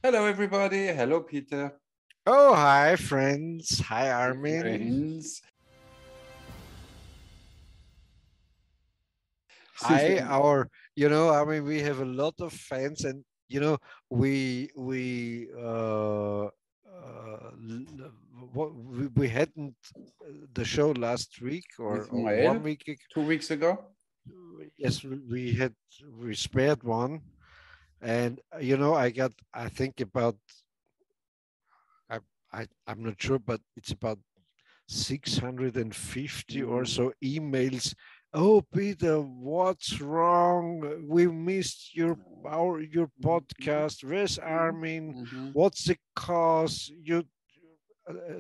Hello, everybody. Hello, Peter. Oh, hi, friends. Hi, Armin. Friends. Since Hi, when? Armin, we have a lot of fans, and we hadn't the show last week or, With or Mael 1 week ago. 2 weeks ago? Yes, we spared one, and I think about I'm not sure, but it's about 650 or Mm, so emails. Oh, Peter, what's wrong? We missed your mhm, podcast. Where's mhm, Armin? mhm. What's the cause?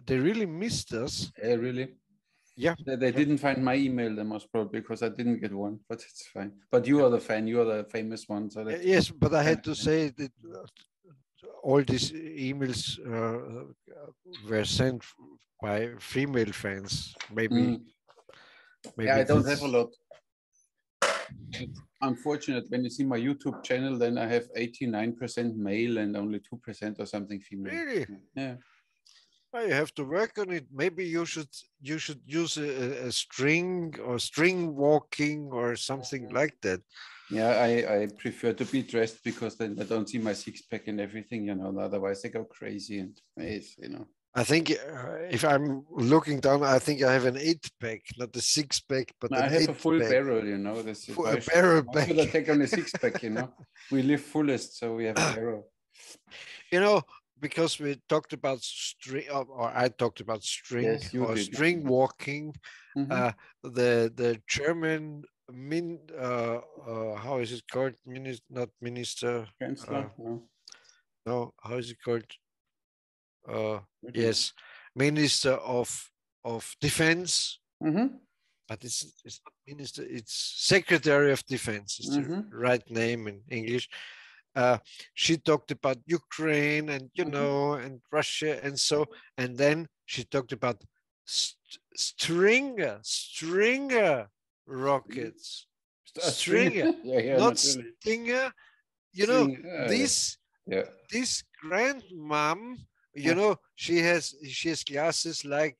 They really missed us. Yeah, really? Yeah, They yeah. didn't find my email, the most probably, because I didn't get one, but it's fine. But you are the fan, you are the famous one, so that's Yes, but I I had to understand. say that all these emails were sent by female fans. Maybe, Mm. Yeah, maybe I don't have a that's lot. It's unfortunate when you see my YouTube channel, then I have 89% male and only 2% or something female. really. Yeah. Well, you have to work on it. Maybe you should use a string or string walking or something like that. Yeah, I prefer to be dressed because then I don't see my six pack and everything, otherwise I go crazy and it's. I think if I'm looking down, I think I have an 8 pack, not a 6 pack, but I an have a eight full pack barrel. This for a why barrel why should I pack. take on a six pack? We live fullest, so we have a barrel. you know, because we talked about string, or I talked about string Yes, you or did. string walking. Mm-hmm. The German how is it called? Not minister. Uh, Chancellor? No, no, how is it called? Uh, I don't know. yes, Minister of Defense, Mm-hmm. but it's not Minister. It's Secretary of Defense. Is the Mm-hmm. right name in English. Uh, she talked about Ukraine and Mm-hmm. and Russia and so, and then she talked about Stringer rockets, A string. Stringer, Yeah, yeah, not naturally. Stinger. String. Yeah. This Yeah. this grandmom, Yeah. she has glasses like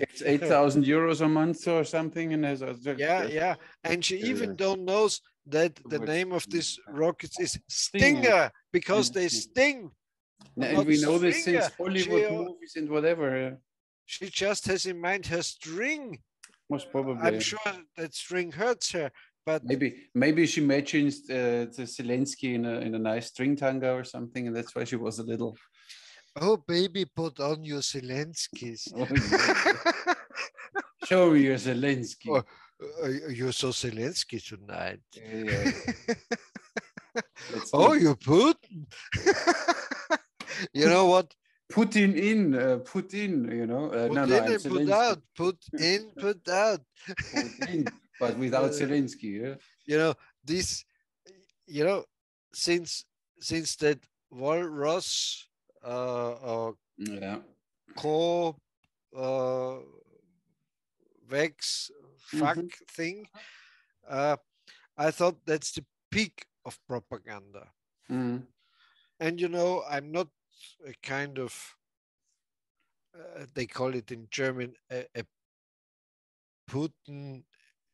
Gets 8,000 euros a month or something, and has a yeah, yeah, and she even don't knows that the name of this rockets is Sting. Stinger because And, they sting, and not we know this since Stringer. Hollywood movies and whatever. She just has in mind her string. Most I'm probably. sure that string hurts her, but Maybe she imagines the Zelensky in a nice string tanga or something, and that's why she was a little. oh baby, put on your Zelenskis. Oh, yeah. Show me your Oh, Zelensky. you're so Zelensky tonight. Yeah, let's oh, do you put? you put know what? Putin in, Putin. No, Put no, in I'm and put Zelensky. out. Put in, put out. Putin, but without Uh, Zelensky. Yeah? you know this. You know since that walrus Yeah. co uh, vex fuck Mm-hmm. thing. Uh, I thought that's the peak of propaganda. Mm. And I'm not a kind of they call it in German a Putin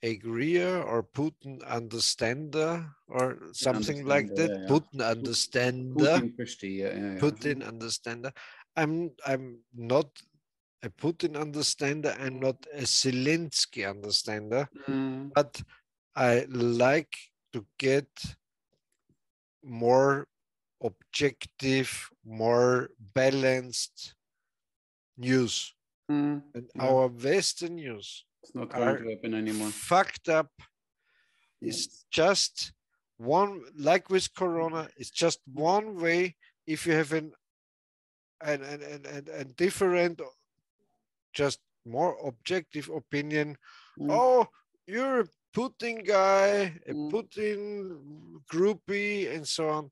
agreeer or Putin understander or Can something understand. like that. Yeah, yeah. Putin understander. Putin verstehe. Yeah, yeah. Putin understander. I'm not a Putin understander. I'm not a Zelensky understander. Mm. But I like to get more objective, more balanced news. Mm. And Yeah. our Western news It's not going are to happen anymore. fucked up. It's Yes. just one, like with Corona, it's just one way. If you have an different, just more objective opinion, Mm. oh, you're a Putin guy, a Mm. Putin groupie, and so on.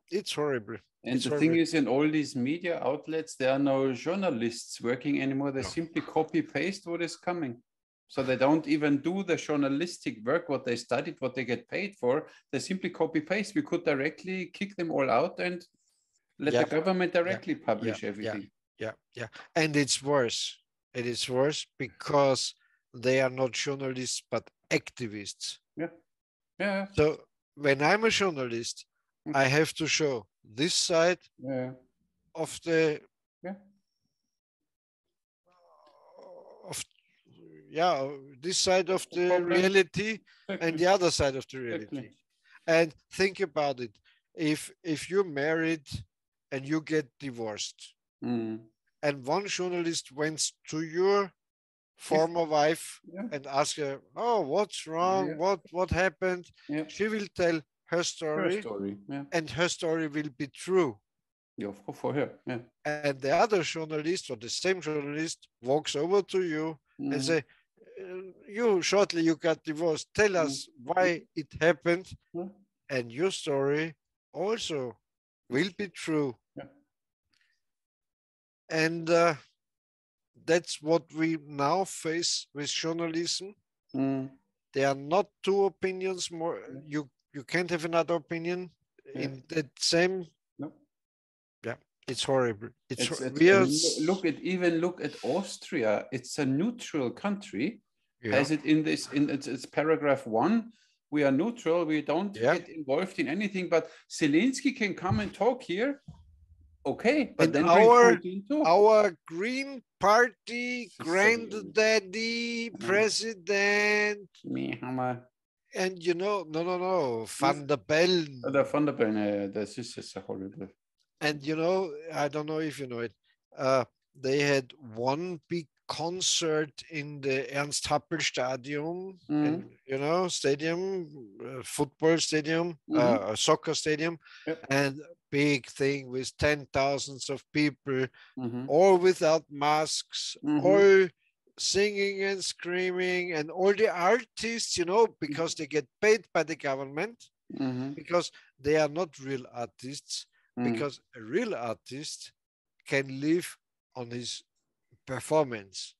It's horrible. And It's the thing horrible. is, in all these media outlets, there are no journalists working anymore. They No. simply copy paste what is coming. So they don't even do the journalistic work, what they studied, what they get paid for. They simply copy paste. We could directly kick them all out and let the government directly publish everything. Yeah. And it's worse. It is worse because they are not journalists, but activists. Yeah. So when I'm a journalist, I have to show this side of the this side of the reality and the other side of the reality. And think about it. If you're married and you get divorced, and one journalist went to your former wife and asked her, "Oh, what's wrong? What happened?" She will tell her story, and her story will be true. For her. And the other journalist or the same journalist walks over to you and say, "You got divorced. Tell us why it happened." And your story also will be true. And that's what we now face with journalism. There are not two opinions more. You can't have another opinion in that same. It's horrible. Look at Austria. It's a neutral country. Has it in it's paragraph 1. We are neutral. We don't get involved in anything. But Zelensky can come and talk here. Okay, but and then our Green Party granddaddy president, and no, Van der Bellen. The Van der Bellen, this is horrible. And I don't know if you know it. They had one big concert in the Ernst Happel Stadium, and, stadium, football stadium, soccer stadium, and big thing with 10,000s of people, all without masks, all singing and screaming, and all the artists, because they get paid by the government, because they are not real artists, because a real artist can live on his performance,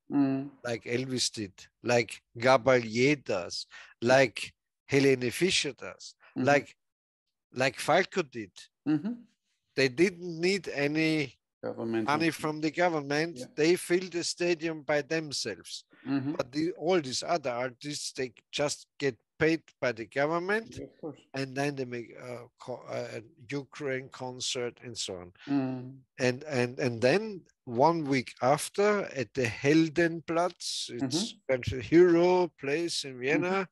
like Elvis did, like Gabalier does, like Helene Fischer does, like Falco did. They didn't need any money from the government. They filled the stadium by themselves. But all these other artists, they just get paid by the government, and then they make a Ukraine concert and so on. And then 1 week after, at the Heldenplatz, it's a hero place in Vienna,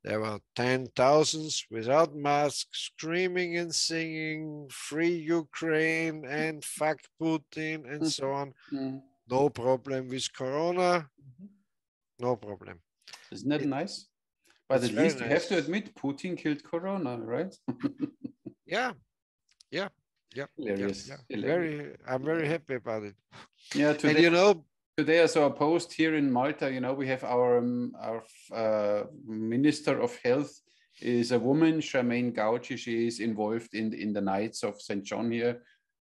there were 10,000s without masks, screaming and singing, "Free Ukraine" and "Fuck Putin" and so on. No problem with Corona. No problem. Isn't that nice? But at least you have to admit Putin killed Corona, right? Yeah. Hilarious. I'm very happy about it. Yeah, today, today I saw a post here in Malta. We have our Minister of Health is a woman, Charmaine Gauci. She is involved in the Knights of St. John here,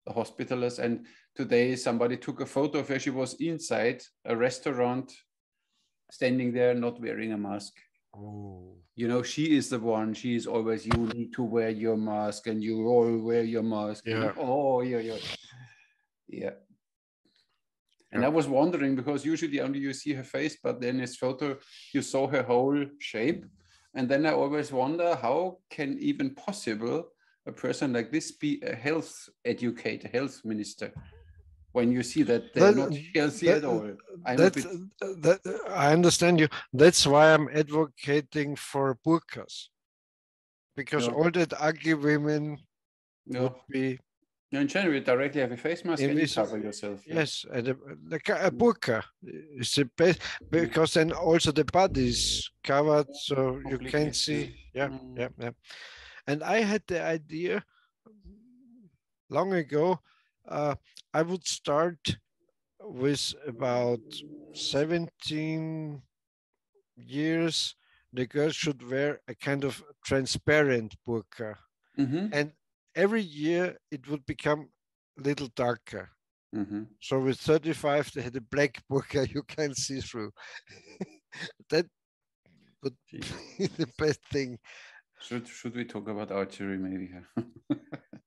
the hospitals. And today somebody took a photo of her. She was inside a restaurant, standing there, not wearing a mask. She is the one. She is always, you need to wear your mask, and you all wear your mask. Yeah. And I was wondering, because usually only you see her face, but then this photo, you saw her whole shape. And then I always wonder, how can even possible a person like this be a health educator, health minister, when you see that they're not healthy at all? I understand you. That's why I'm advocating for burqas, because all that ugly women would be. In general, directly have a face mask and you cover yourself. Yes, and a burqa is the best, because then also the body is covered, so you can see. Yeah. And I had the idea long ago. I would start with about 17 years. The girls should wear a kind of transparent burqa, and every year it would become a little darker. So with 35, they had a black burqa you can see through. That would be the best thing. Should we talk about archery maybe?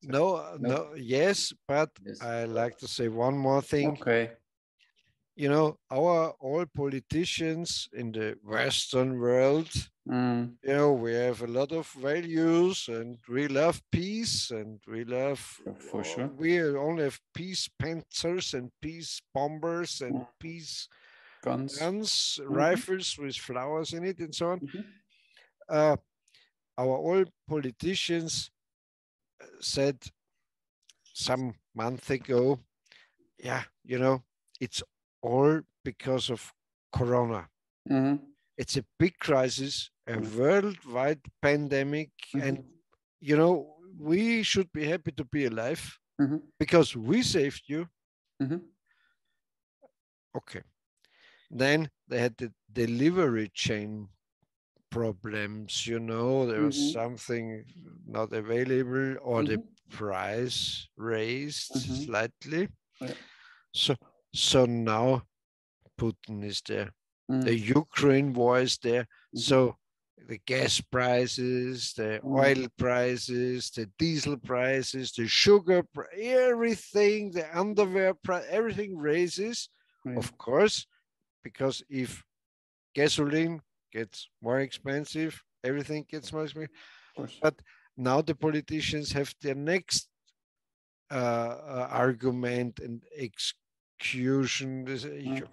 No, yes, but Yes. I like to say one more thing. Okay. You know, our all politicians in the Western world, Mm. you know, we have a lot of values and we love peace and we love, For sure. we only have peace panzers and peace bombers and Mm. peace Guns. rifles with flowers in it and so on. Mm-hmm. Our all politicians said some month ago, yeah, you know, it's all because of Corona. Mm-hmm. It's a big crisis, a Mm-hmm. worldwide pandemic, and you know, we should be happy to be alive because we saved you. Okay. Then they had the delivery chain problems, you know, there was something not available or the price raised slightly. Yeah. So now Putin is there. The Ukraine war is there. So the gas prices, the oil prices, the diesel prices, the sugar, everything, the underwear price, everything raises, of course, because if gasoline gets more expensive, everything gets more expensive. But now the politicians have their next argument and execution.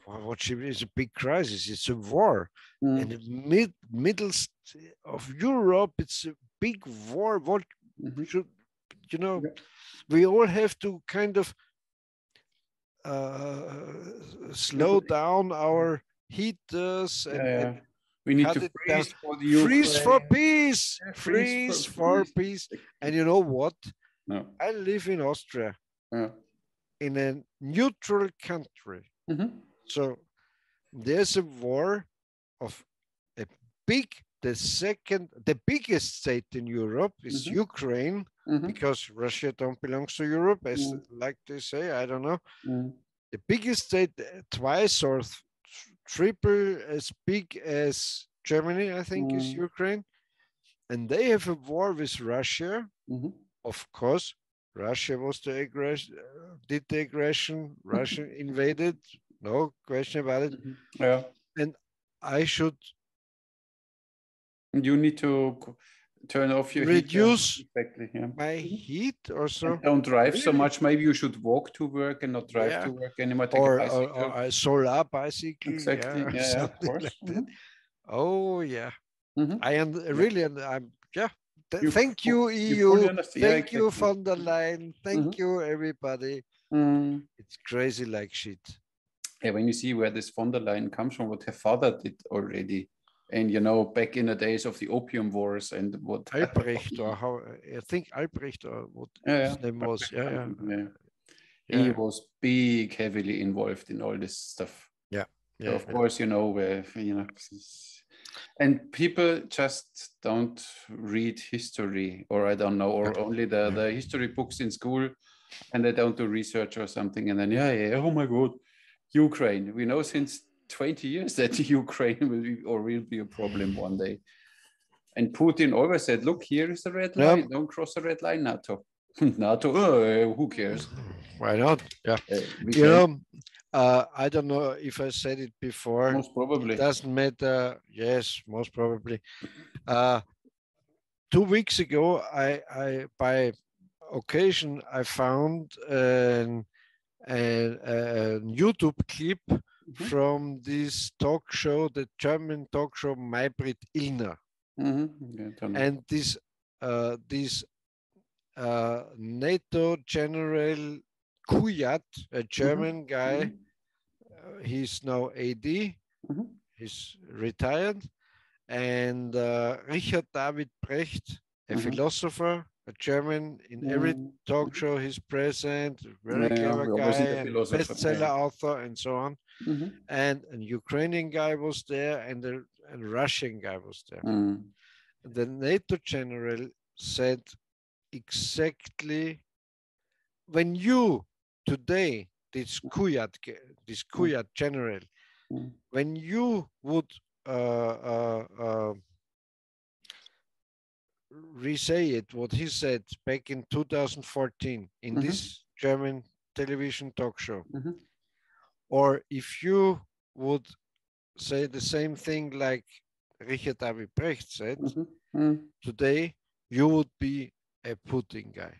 What is a big crisis? It's a war. And the middle of Europe, it's a big war. What should, you know, we all have to kind of slow down our heaters and we need to freeze for the Ukraine. Freeze for peace. Yeah, freeze for peace. And you know what? No. I live in Austria, in a neutral country. So there's a war of a the biggest state in Europe is Ukraine, because Russia don't belong to Europe, as like they say, I don't know. The biggest state, twice or triple as big as Germany, I think, is Ukraine. And they have a war with Russia. Of course, Russia was the aggression, did the aggression, Russia invaded, no question about it. Yeah. And I should... You need to turn off your reduce heater. my heat or so. And don't drive so much. Maybe you should walk to work and not drive to work anymore. Take a bicycle. Or a solar bicycle. Exactly. Yeah, of course. like that. Oh yeah. I'm thank you, EU. Thank you, von der Leyen. Thank you, everybody. It's crazy like shit. Yeah, when you see where this von der Leyen comes from, what her father did already. And, you know, back in the days of the opium wars and what... Albrecht, or how, I think Albrecht, or what his name was. He was heavily involved in all this stuff. So of course, you know, where, you know... And people just don't read history, or I don't know, or only the history books in school, and they don't do research or something. And then, oh my God, Ukraine. We know since 20 years that Ukraine will be a problem one day. And Putin always said, look, here is the red line. Don't cross the red line, NATO. NATO, who cares? Why not? Yeah. You know, I don't know if I said it before. Most probably. It doesn't matter. Yes, most probably. 2 weeks ago, I by occasion, I found a YouTube clip from this talk show, the German talk show Maybrit Illner. And this NATO General Kujat, a German guy, he's now AD, he's retired, and Richard David Brecht, a philosopher, a German, in every talk show he's present, very clever guy, and bestseller author, and so on. And a Ukrainian guy was there, and a Russian guy was there. The NATO general said exactly, when you today, this Kujat general, when you would re-say it, what he said back in 2014 in this German television talk show. Or if you would say the same thing like Richard David Brecht said, today you would be a Putin guy.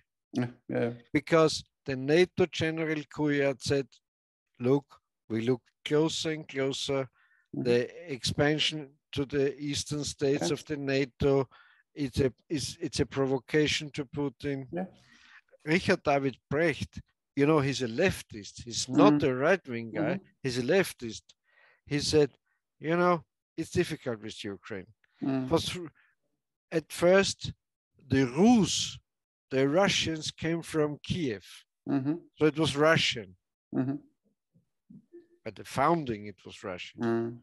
Yeah. Because the NATO General Kuyat said, look, we look closer and closer. The expansion to the eastern states of the NATO, it's a provocation to Putin. Richard David Brecht, you know, he's a leftist. He's not a right-wing guy. He's a leftist. He said, you know, it's difficult with Ukraine. At first, the Rus, the Russians came from Kiev. So it was Russian. At the founding, it was Russian.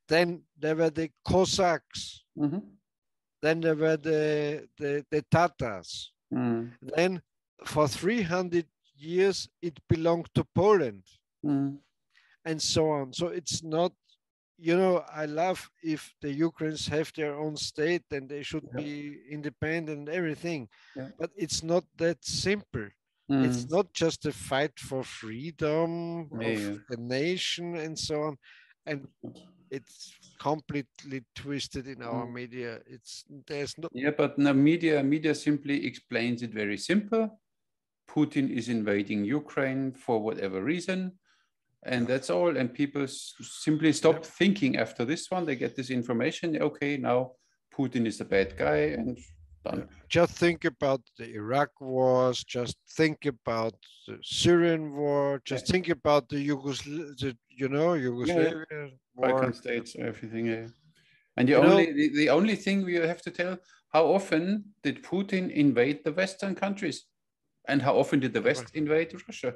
Then there were the Cossacks. Then there were the Tatars. Then for 300 years, it belonged to Poland. And so on. So it's not, you know, I love if the Ukrainians have their own state and they should be independent and everything. But it's not that simple. It's not just a fight for freedom of a nation and so on. And it's completely twisted in our media. There's no. Yeah, but the media simply explains it very simple. Putin is invading Ukraine for whatever reason. And that's all. And people simply stop thinking after this one. They get this information. Okay, now Putin is a bad guy and done. Just think about the Iraq wars. Just think about the Syrian war. Just think about the Yugoslavia war. Balkan states, everything. And the only thing we have to tell, how often did Putin invade the Western countries? And how often did the West invade Russia?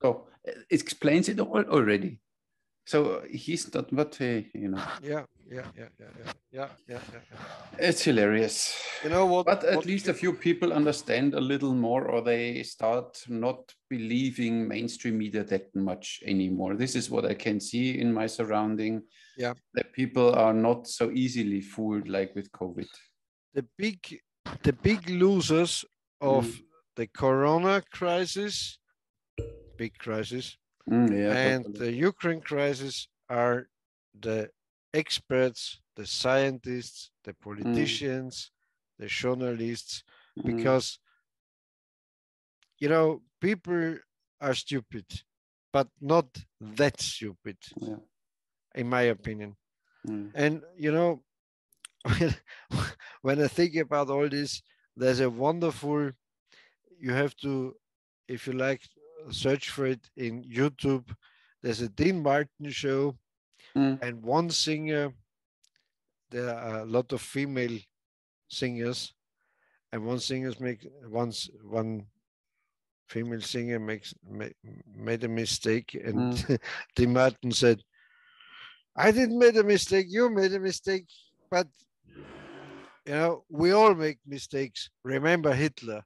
So it explains it all already. So he's not what you know. Yeah. It's hilarious. You know what? But at least a few people understand a little more, or they start not believing mainstream media that much anymore. This is what I can see in my surrounding. Yeah. That people are not so easily fooled like with COVID. The big losers of the Corona crisis, big crisis, and the Ukraine crisis are the experts, the scientists, the politicians, the journalists, because, you know, people are stupid, but not that stupid, in my opinion. And, you know, when I think about all this, there's a wonderful, you have to, if you like, search for it in YouTube. There's a Dean Martin show, and one singer, there are a lot of female singers, and one female singer made a mistake, and Dean Martin said, I didn't make a mistake, you made a mistake, but you know, we all make mistakes. Remember Hitler.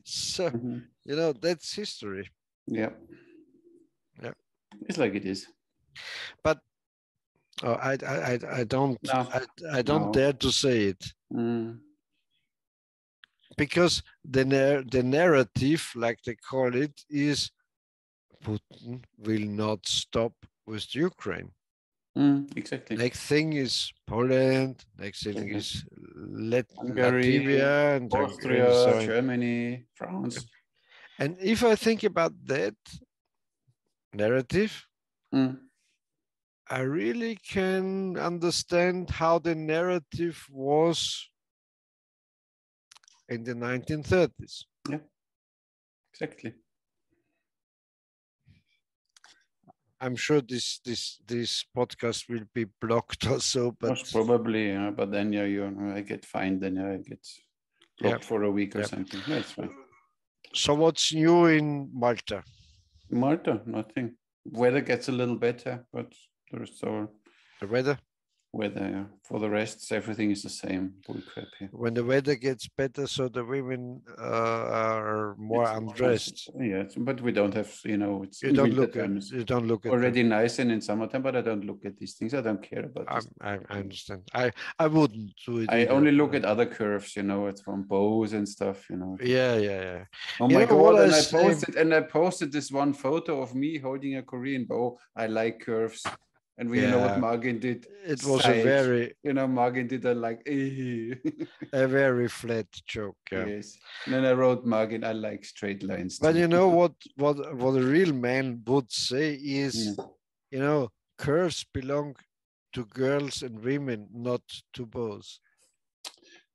So, you know, that's history. Yeah. It's like it is. But I don't dare to say it. Because the narrative, like they call it, is Putin will not stop with Ukraine. Exactly. Next thing is Poland. Next thing is Latvia and Austria, Germany, France. And if I think about that narrative, I really can understand how the narrative was in the 1930s. Yeah, exactly. I'm sure this podcast will be blocked also, but most probably, but then I get fined, then I get blocked for a week or something. That's fine. So what's new in Malta? Malta, nothing. Weather gets a little better, but there's so the weather weather. For the rest, everything is the same. Bullcrap here. When the weather gets better, so the women are more undressed. Yes, but we don't have, it's You in don't winter look at. times. You don't look at Already them. nice and in summertime, but I don't look at these things. I don't care about this. I understand. I wouldn't do it I either. only look at other curves, it's from bows and stuff, Yeah. Oh You my know what God! I I posted this one photo of me holding a Korean bow. I like curves, and you know what Yeah. Margin did? It was a very Margin did like a very flat joke. Yeah. yes. And then I wrote Margin, I like straight lines But too. you know what a real man would say is, curves belong to girls and women, not to boys.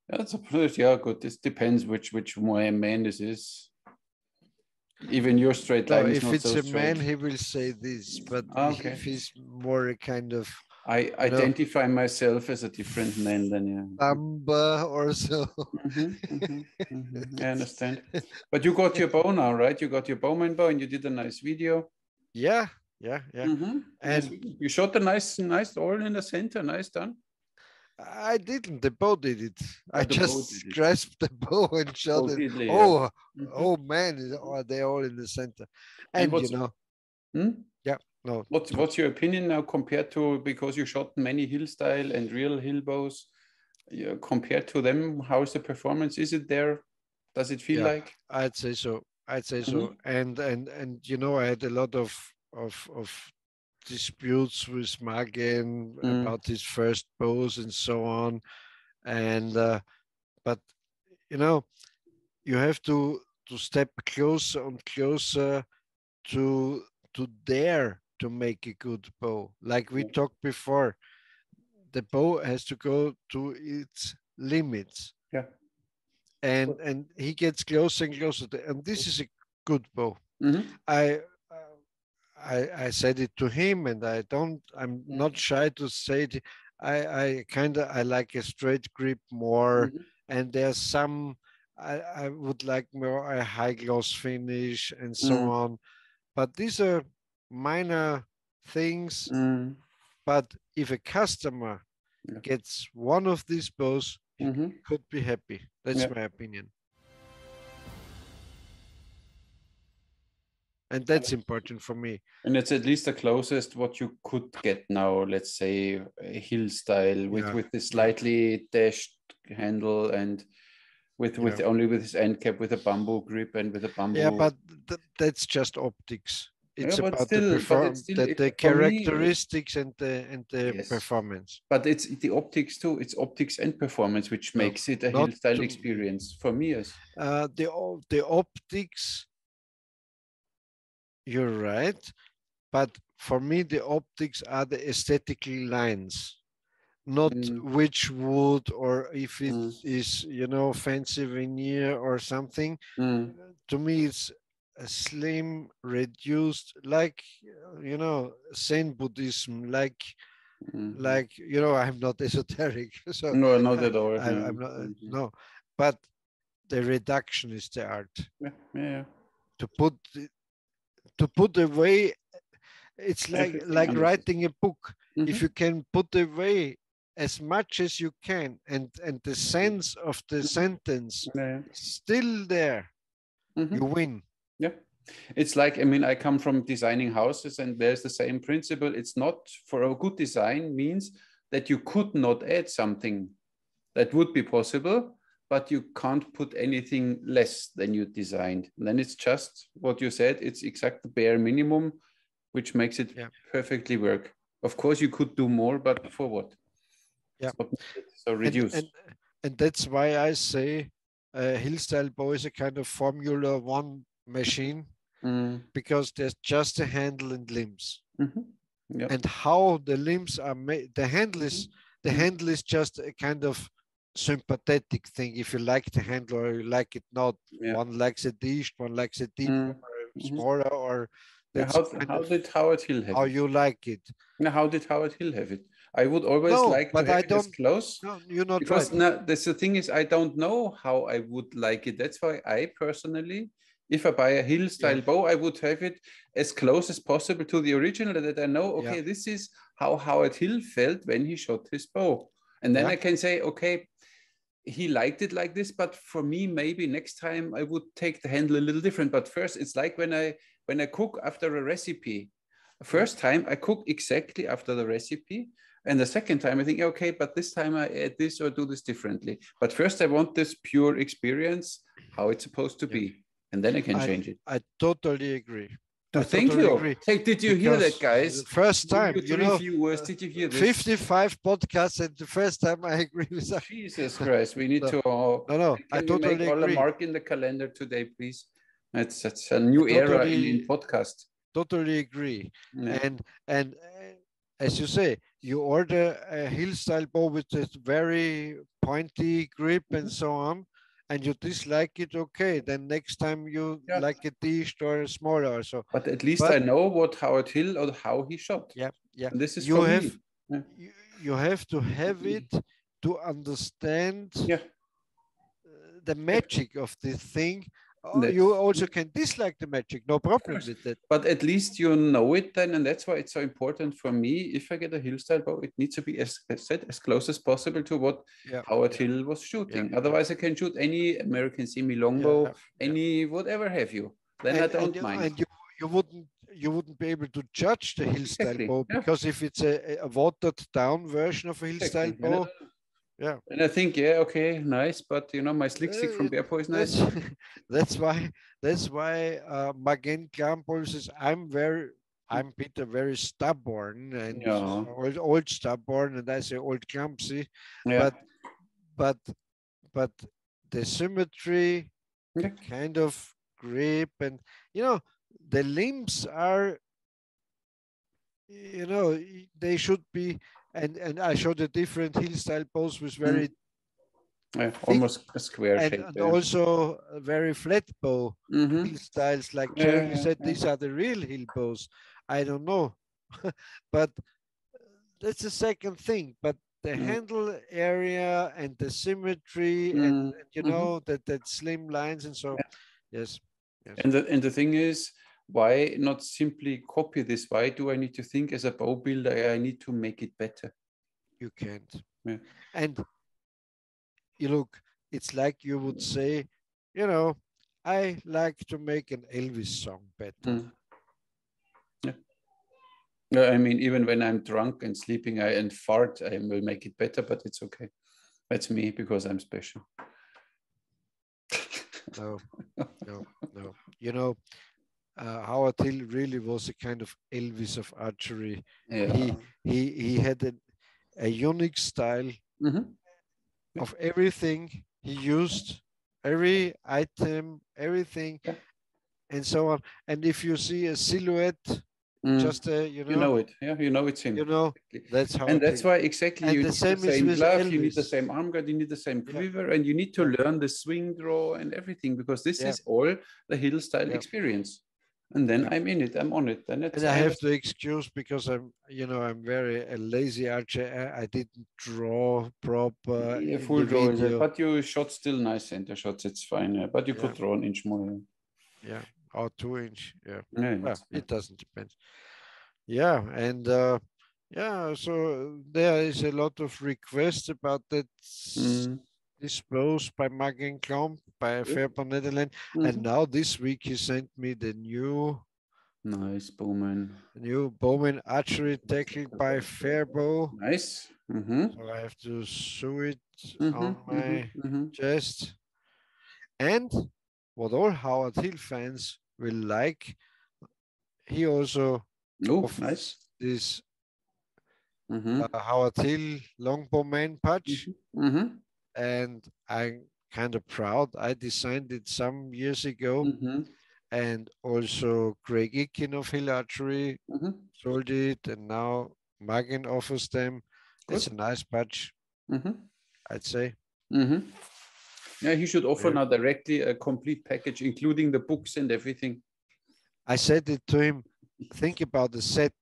That's a plus. Yeah, good. This depends which man this is. Even your straight No, line is if not it's so a straight. man, he will say this. But Okay. if he's more a kind of, I identify myself as a different man than you. Bamba or so. I understand. But you got your bow now, right? You got your Bowman bow and you did a nice video. Yeah. And And you shot a nice all in the center. Nice done. I didn't. The bow did it. I The bow just did it. grasped the bow and shot it. Totally, Oh, yeah. oh man, are they all in the center? And And yeah, no. What's your opinion now compared to, because you shot many hill style and real hill bows, compared to them? How is the performance? Is it there? Does it feel like? I'd say so. And I had a lot of disputes with Magen about his first bows and so on. And but you have to step closer and closer to dare to make a good bow. Like we talked before, the bow has to go to its limits. Yeah. And he gets closer and closer and this is a good bow. I said it to him, and I'm not shy to say it. I like a straight grip more, and there's some I would like more a high gloss finish and so on. But these are minor things. But if a customer gets one of these bows, he could be happy. That's my opinion. And that's important for me. And it's at least the closest what you could get now, let's say a hill style with the slightly dashed handle and with only with his end cap, with a bamboo grip and with a bamboo. Yeah, but that's just optics. It's about the characteristics and the performance. But it's the optics too. It's optics and performance which makes it a hill style experience for me. Yes. The optics. You're right, but for me the optics are the aesthetic lines, not which wood or if it is fancy veneer or something. To me it's a slim, reduced, like Zen Buddhism, like I'm not esoteric, so no, not at all. I'm not. No, but the reduction is the art. Yeah. To put away, it's like writing a book. If you can put away as much as you can, and the sense of the sentence still there, you win. Yeah, it's like, I come from designing houses, and there's the same principle. It's not, for a good design means that you could not add something that would be possible, but you can't put anything less than you designed. And then it's just what you said. It's exact the bare minimum, which makes it perfectly work. Of course, you could do more, but for what? Yeah. So reduce. And that's why I say Hillstyle Bow is a kind of Formula One machine, because there's just a handle and limbs. And how the limbs are made, the handle is just a kind of sympathetic thing. If you like the handle or you like it not, one likes it dish, one likes it deeper or smaller, or that's how did Howard Hill have how it? you like it. Now, how did Howard Hill have it? I would always like to have it as close. No, you're not because right. That's the thing is, I don't know how I would like it. That's why I personally, If I buy a hill style bow, I would have it as close as possible to the original, that I know, okay, this is how Howard Hill felt when he shot his bow. And then I can say, okay, he liked it like this, but for me, maybe next time I would take the handle a little different. But first, it's like when I cook after a recipe. First time I cook exactly after the recipe. And the second time I think, okay, but this time I add this or do this differently. But first I want this pure experience, how it's supposed to be. And then I can change it. I totally agree. Oh, thank you. Hey, did you hear that, guys? The first time, you know, viewers, did you hear this? 55 podcasts, and the first time I agree with that. Jesus Christ, we need to. I totally make all agree. a mark in the calendar today, please? That's a new era in podcast. Totally agree. And as you say, you order a hill style bow with this very pointy grip and so on, and you dislike it, okay, then next time you like a dished or a smaller or so. But at least I know what Howard Hill or how he shot. Yeah. And this is for me. You have to have it to understand the magic of this thing. You also can dislike the magic, no problem with that. But at least you know it then, and that's why it's so important for me. If I get a hill style bow, it needs to be as close as possible to what Howard Hill was shooting. Otherwise, I can shoot any American semi-longbow, any whatever have you. Then I don't mind. And you wouldn't be able to judge the hill style bow because if it's a watered down version of a hill style bow. And I think, okay, nice, but you know, my slick stick from Fairbow is nice. That's why Magen Klampool says I'm Peter very stubborn and old stubborn, and I say old clumsy. But the symmetry, the kind of grip, and you know, the limbs are, you know, they should be. And I showed the different hill style bows with very almost a square shape. And also very flat bow hill styles, like Jeremy said, these are the real hill bows. I don't know, but that's the second thing. But the handle area and the symmetry and you know that slim lines and so yes. And the thing is, why not simply copy this? Why do I need to think as a bow builder? I need to make it better. You can't. And you look, it's like you would say, you know, I like to make an Elvis song better. I mean, even when I'm drunk and sleeping and fart, I will make it better, but it's okay. That's me because I'm special. No. You know, Howard Hill really was a kind of Elvis of archery. He had a unique style of everything he used, every item, everything, and so on. And if you see a silhouette, just you know it. You know it's him. You know, that's how. And that's why exactly you need the same glove, Elvis. you need the same arm guard, you need the same quiver, and you need to learn the swing draw and everything, because this is all the hill style experience. And then I'm in it, I'm on it. And I have to excuse because I'm very a lazy archer. I didn't draw proper. Full draw, but you shot still nice center shots. It's fine, but you could draw an inch more. Or 2 inch. Well, it doesn't depend. And so there is a lot of requests about that. Disposed by Magen Klomp, by Fairbow Netherlands, and now this week he sent me the new Bowman archery tackle by Fairbow. Nice. So I have to sew it on my chest. And what all Howard Hill fans will like, he also nice this Howard Hill Longbowman patch. And I'm kind of proud. I designed it some years ago, and also Craig Ikin of Hill Archery sold it, and now Magen offers them. Good. It's a nice patch, I'd say. Yeah, he should offer now directly a complete package, including the books and everything. I said it to him. Think about the set.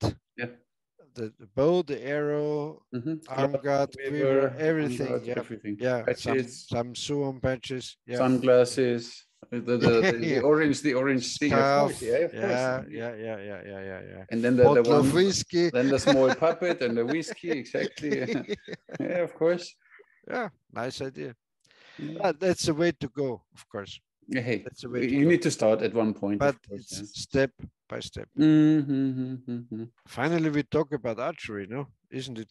The bow, the arrow, arm guard, quiver, everything. Everything. Patches. Some sew-on patches. Sunglasses. The orange thing, of course, Scarf. of course. Yeah. And then the Bottle of one, whiskey. then the small puppet and the whiskey, exactly. Yeah, of course. Yeah, nice idea. Yeah. That's the way to go, of course. Hey, That's the way to you go. need to start at one point, But of course. it's Yeah. step by step. Finally, we talk about archery, no? Isn't it?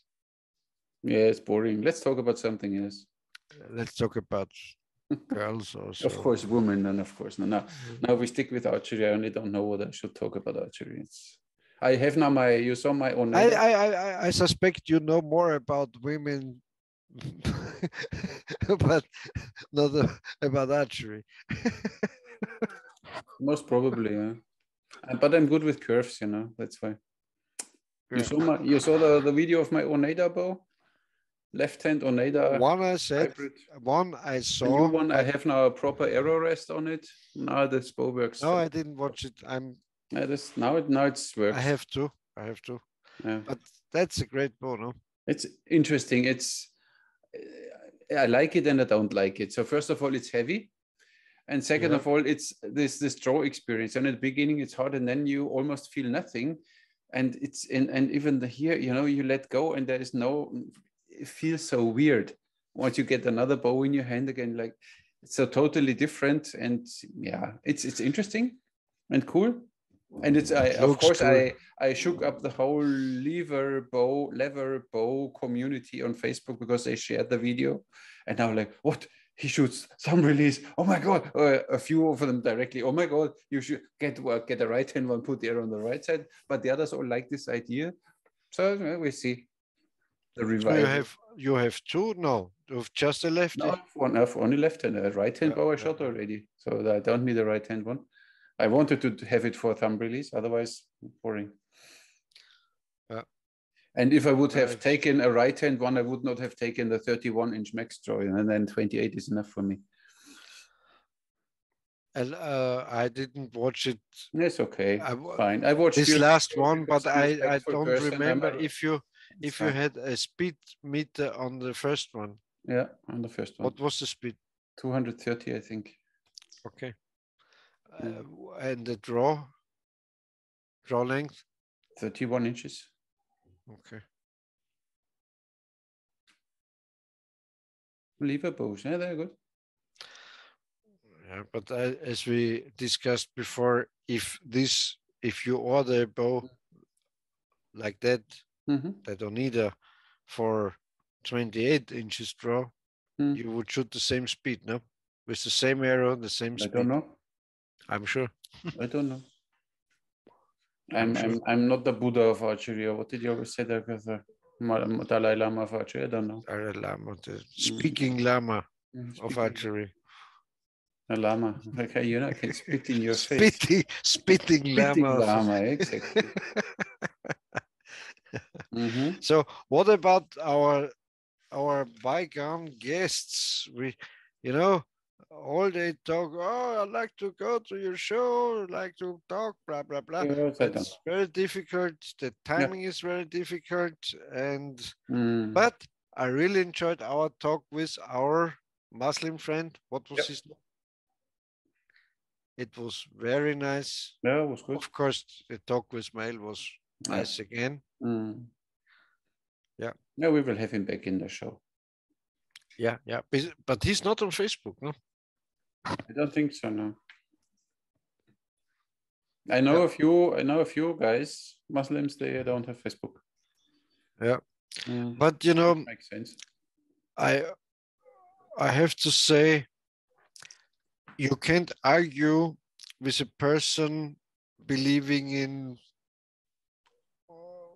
Yeah, it's boring. Let's talk about something else. Let's talk about girls also. Of course, women, and of course, no. Now we stick with archery. I only don't know what I should talk about archery. I have now you saw my own. I suspect you know more about women, but not about archery. Most probably, yeah. But I'm good with curves, that's why. Yeah. You saw the video of my Oneida bow? Left-hand Oneida. One I said, hybrid. one I saw. The new one, I have now a proper arrow rest on it. Now this bow works. No, I didn't watch it. Now it works. I have to. Yeah. But that's a great bow, no? It's interesting. I like it and I don't like it. So first of all, it's heavy. And second of all, it's this draw experience. And at the beginning, it's hard, and then you almost feel nothing. And and even here, you let go, and there is it feels so weird once you get another bow in your hand again. Like, it's so totally different. And yeah, it's interesting and cool. And I shook up the whole lever bow community on Facebook because they shared the video, and now like, what? He shoots thumb release. Oh my God. A few of them directly. Oh my God, you should get a right hand one, put the arrow on the right side. But the others all like this idea. So we see the revival. So you have two? No, you have just a lefty? No, I've only left hand. A right hand bow I shot already. So I don't need a right hand one. I wanted to have it for thumb release, otherwise boring. And if I would have taken a right-hand one, I would not have taken the 31-inch max draw, and then 28 is enough for me. And I didn't watch it. It's okay. Fine. I watched this last one, but I don't remember if you had a speed meter on the first one. Yeah, on the first one. What was the speed? 230, I think. Okay. And the draw length? 31 inches. Okay. Lever bows, yeah, they're good. Yeah, but as we discussed before, if you order a bow like that, that Oneida for 28 inches draw, you would shoot the same speed, no? With the same arrow, the same speed. I don't know. I'm sure. I don't know. I'm not the Buddha of archery, or what did you always say there? Dalai Lama of archery, I don't know. Dalai Lama, the speaking lama of archery. A lama. Okay, I can spit in your face. Spitting lama. Exactly. So what about our bygone guests? All they talk, oh, I'd like to go to your show, I'd like to talk, blah, blah, blah. It's very difficult. The timing is very difficult. But I really enjoyed our talk with our Muslim friend. What was his name? It was very nice. Yeah, it was good. Of course, the talk with Mail was nice again. Yeah. Yeah, we will have him back in the show. Yeah. But he's not on Facebook, no? I don't think so, no. I know a few guys, Muslims, they don't have Facebook. Yeah. But makes sense. I have to say, you can't argue with a person believing in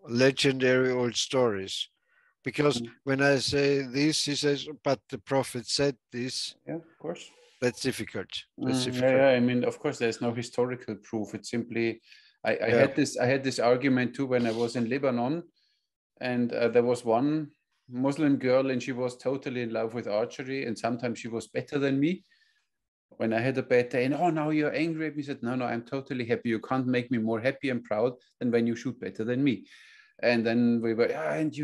legendary old stories. Because when I say this, he says, but the prophet said this. Yeah, of course. That's difficult. Yeah, I mean, of course, there's no historical proof. It's simply, I had this argument too when I was in Lebanon, and there was one Muslim girl, and she was totally in love with archery, and sometimes she was better than me. When I had a bad day, and now you're angry at me, I said, no, I'm totally happy. You can't make me more happy and proud than when you shoot better than me. And then we were, and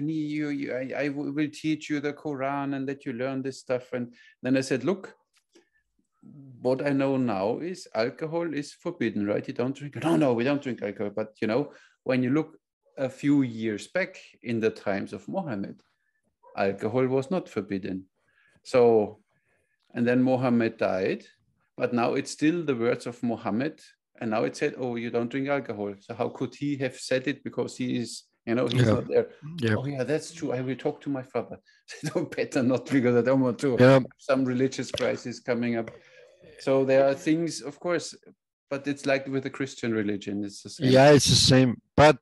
I will teach you the Quran and that you learn this stuff. And then I said, look, what I know now is alcohol is forbidden, right? You don't drink. No, we don't drink alcohol. But when you look a few years back in the times of Mohammed, alcohol was not forbidden. So, and then Mohammed died, but now it's still the words of Mohammed. And now it said, oh, you don't drink alcohol. So how could he have said it? Because he is, he's not there. Yeah. Oh yeah, that's true. I will talk to my father. So better not, because I don't want to Yeah. have some religious crisis coming up. So there are things, of course, but it's like with the Christian religion. It's the same. Yeah, it's the same. But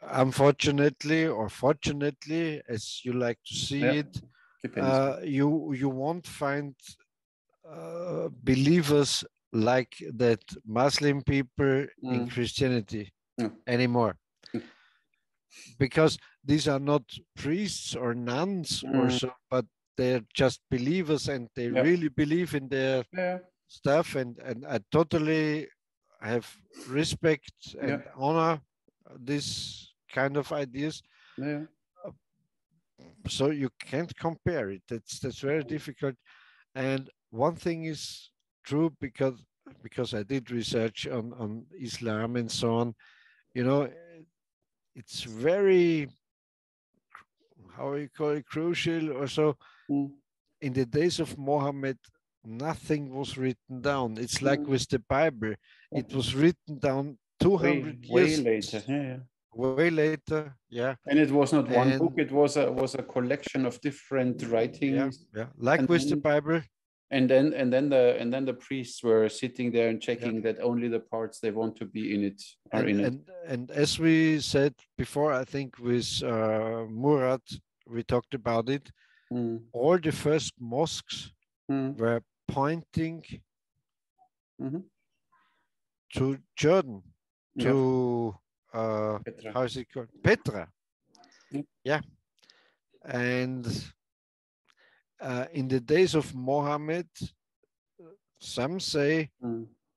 unfortunately, or fortunately, as you like to see Yeah, it, depends. you won't find believers like that Muslim people in Christianity anymore, because these are not priests or nuns or so, but they're just believers, and they really believe in their stuff, and I totally have respect and honor this kind of ideas. Yeah. So you can't compare it. That's very difficult. And one thing is true, because I did research on Islam and so on. It's very, how you call it, crucial or so. In the days of Muhammad, nothing was written down. It's like with the Bible. It was written down 200 way years later. Yeah. Way later, yeah. And it was not one book, it was a collection of different writings. Yeah. Like with the Bible. And then the priests were sitting there and checking that only the parts they want to be in it are in it. And as we said before, I think with Murat, we talked about it. All the first mosques were pointing to Jordan, to how is it called? Petra. Yeah. And in the days of Mohammed, some say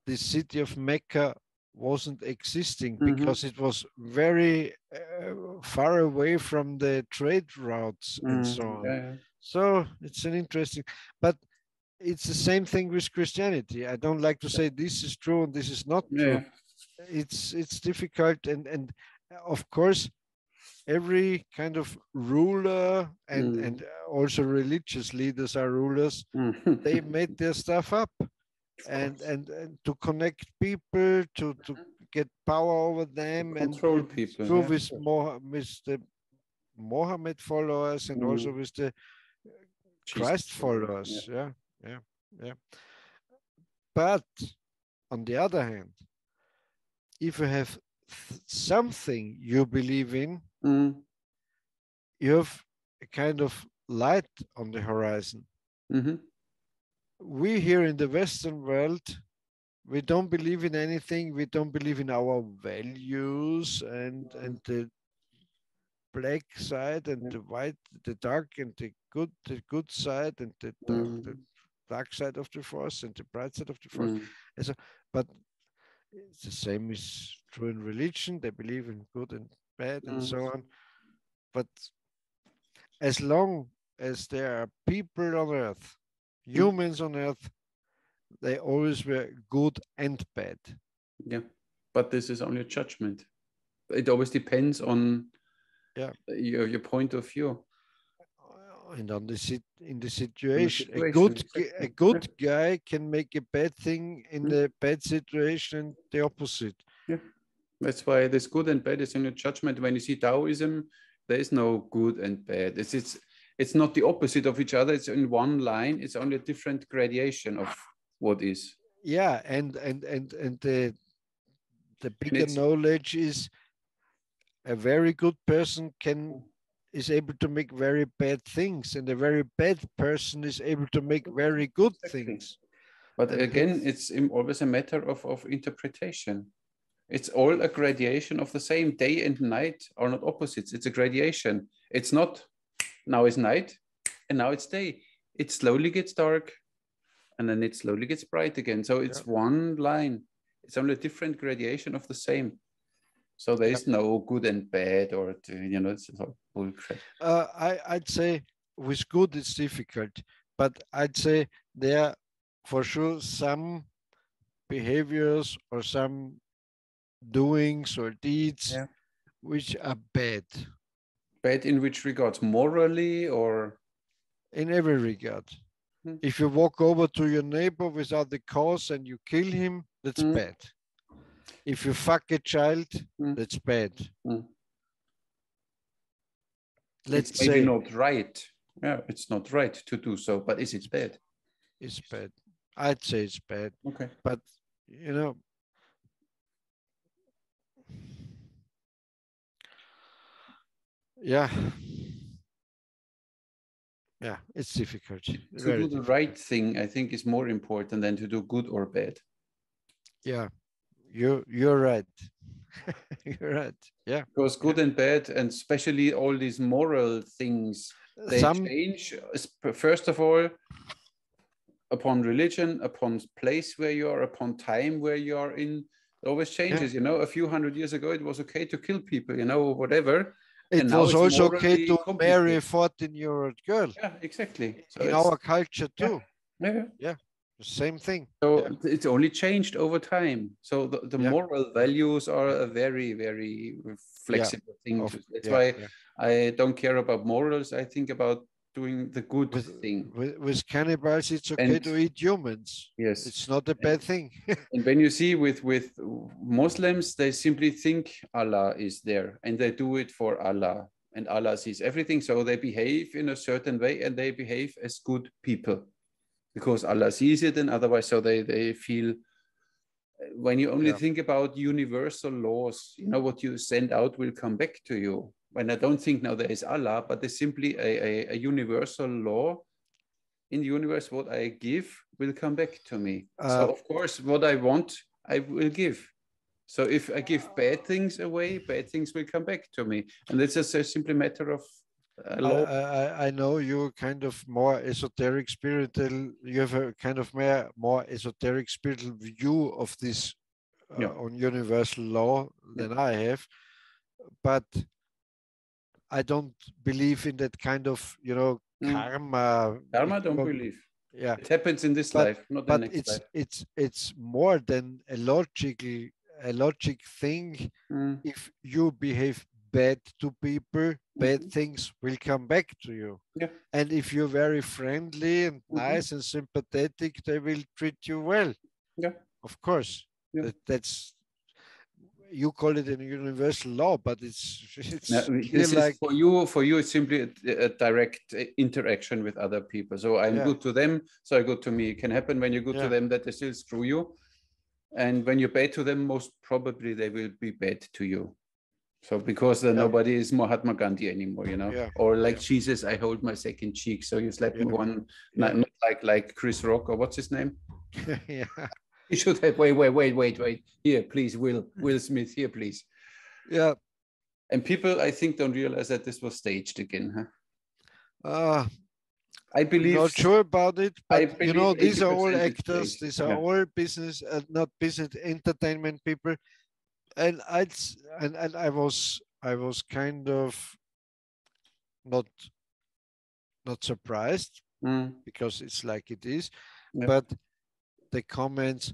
the city of Mecca wasn't existing because it was very far away from the trade routes and so on. So it's an interesting, but it's the same thing with Christianity. I don't like to say this is true and this is not true. It's difficult, and of course every kind of ruler and also religious leaders are rulers. They made their stuff up and to connect people, to get power over them, control and people. true with the Mohammed followers and also with the Christ followers. Yeah. But on the other hand, if you have something you believe in, you have a kind of light on the horizon. We here in the Western world, we don't believe in anything. We don't believe in our values and the black side and the white, the dark and the good side, and the dark side of the force and the bright side of the force. And so, but it's the same is true in religion. They believe in good and bad and so on. But as long as there are people on earth, humans on earth, they always were good and bad. Yeah, but this is only a judgment. It always depends on your point of view. And on in the situation, a good guy can make a bad thing in the bad situation, the opposite. Yeah, that's why this good and bad is in a judgment. When you see Taoism, there is no good and bad. It's not the opposite of each other. It's in one line. It's only a different gradation of what is. Yeah, and the bigger knowledge is a very good person is able to make very bad things, and a very bad person is able to make very good things. But again, it's always a matter of interpretation. It's all a gradation of the same. Day and night are not opposites. It's a gradation. It's not now it's night and now it's day. It slowly gets dark and then it slowly gets bright again. So it's one line. It's only a different gradation of the same. So there is no good and bad, or it's all bullshit. I'd say with good it's difficult, but I'd say there for sure some behaviors or some doings or deeds Yeah. which are bad Bad in which regards? Morally or? in every regard. Hmm. If you walk over to your neighbor without the cause and you kill him, that's Hmm. bad. If you fuck a child, Hmm. that's bad. Hmm. Let's It's maybe say not right. Yeah, it's not right to do so, but is it bad? it's bad. I'd say it's bad. Okay. But you know, yeah, yeah, it's difficult. To Very do the difficult. right thing, I think, is more important than to do good or bad. Yeah, you're right. You're right. Yeah. Because Yeah. good and bad, and especially all these moral things, they Some change. First of all, upon religion, upon place where you are, upon time where you are in. It always yeah. changes. You know, a few hundred years ago, it was okay to kill people. You know, whatever, and It now was it's also okay morally to marry a complicated. 14-year-old girl Yeah, exactly. So in it's our culture yeah, too. yeah. Yeah. The same thing. So Yeah. it's only changed over time. So the Yeah. moral Yeah. values are Yeah. a very, very Yeah. flexible thing. That's Yeah. why Yeah. I don't care about morals. I think about doing the good With, thing. with cannibals, it's okay And to eat humans. yes, It's not a and, bad thing. and when you see with Muslims, they simply think Allah is there, and they do it for Allah, and Allah sees everything. So they behave in a certain way, and they behave as good people because Allah sees it, and otherwise, so they feel. When you only Yeah. think about universal laws, you know what you send out will come back to you. When I don't think now there is Allah, but there's simply a universal law in the universe. What I give will come back to me. Uh, So of course, what I want, I will give. So if I give bad things away, bad things will come back to me, and it's just a simple matter of law. I know you're kind of more esoteric spiritual. You have a kind of more esoteric spiritual view of this Yeah, on universal law yeah. than I have, but I don't believe in that kind of Mm. karma. Karma, don't believe. Yeah, It happens in this but life, not the but next life. it's more than a logic thing. Mm. If you behave bad to people, bad Mhm. things will come back to you. Yeah. And if you're very friendly and Mhm. nice and sympathetic, they will treat you well. Yeah. Of course, Yeah. that's you call it a universal law, but Now, it's clear this is like for you. For you, it's simply a direct interaction with other people. So I'm yeah, good to them, so good to me. It can happen when you're good to yeah, them that they still screw you, and when you're bad to them, most probably they will be bad to you. So because yeah, nobody is Mahatma Gandhi anymore, you know, yeah, or like yeah, Jesus, I hold my second cheek. So you slap me yeah, one, yeah, not like Chris Rock or what's his name? yeah, You should have wait. Here, please, Will Smith, here, please. yeah. And people, I think, don't realize that this was staged again. Huh? Uh, I I'm believe, not sure about it, but I believe these are all 80% is actors. staged. These are Yeah. all business, not business entertainment people. And I was kind of not not surprised Mm. because it's like it is, Yeah. but the comments,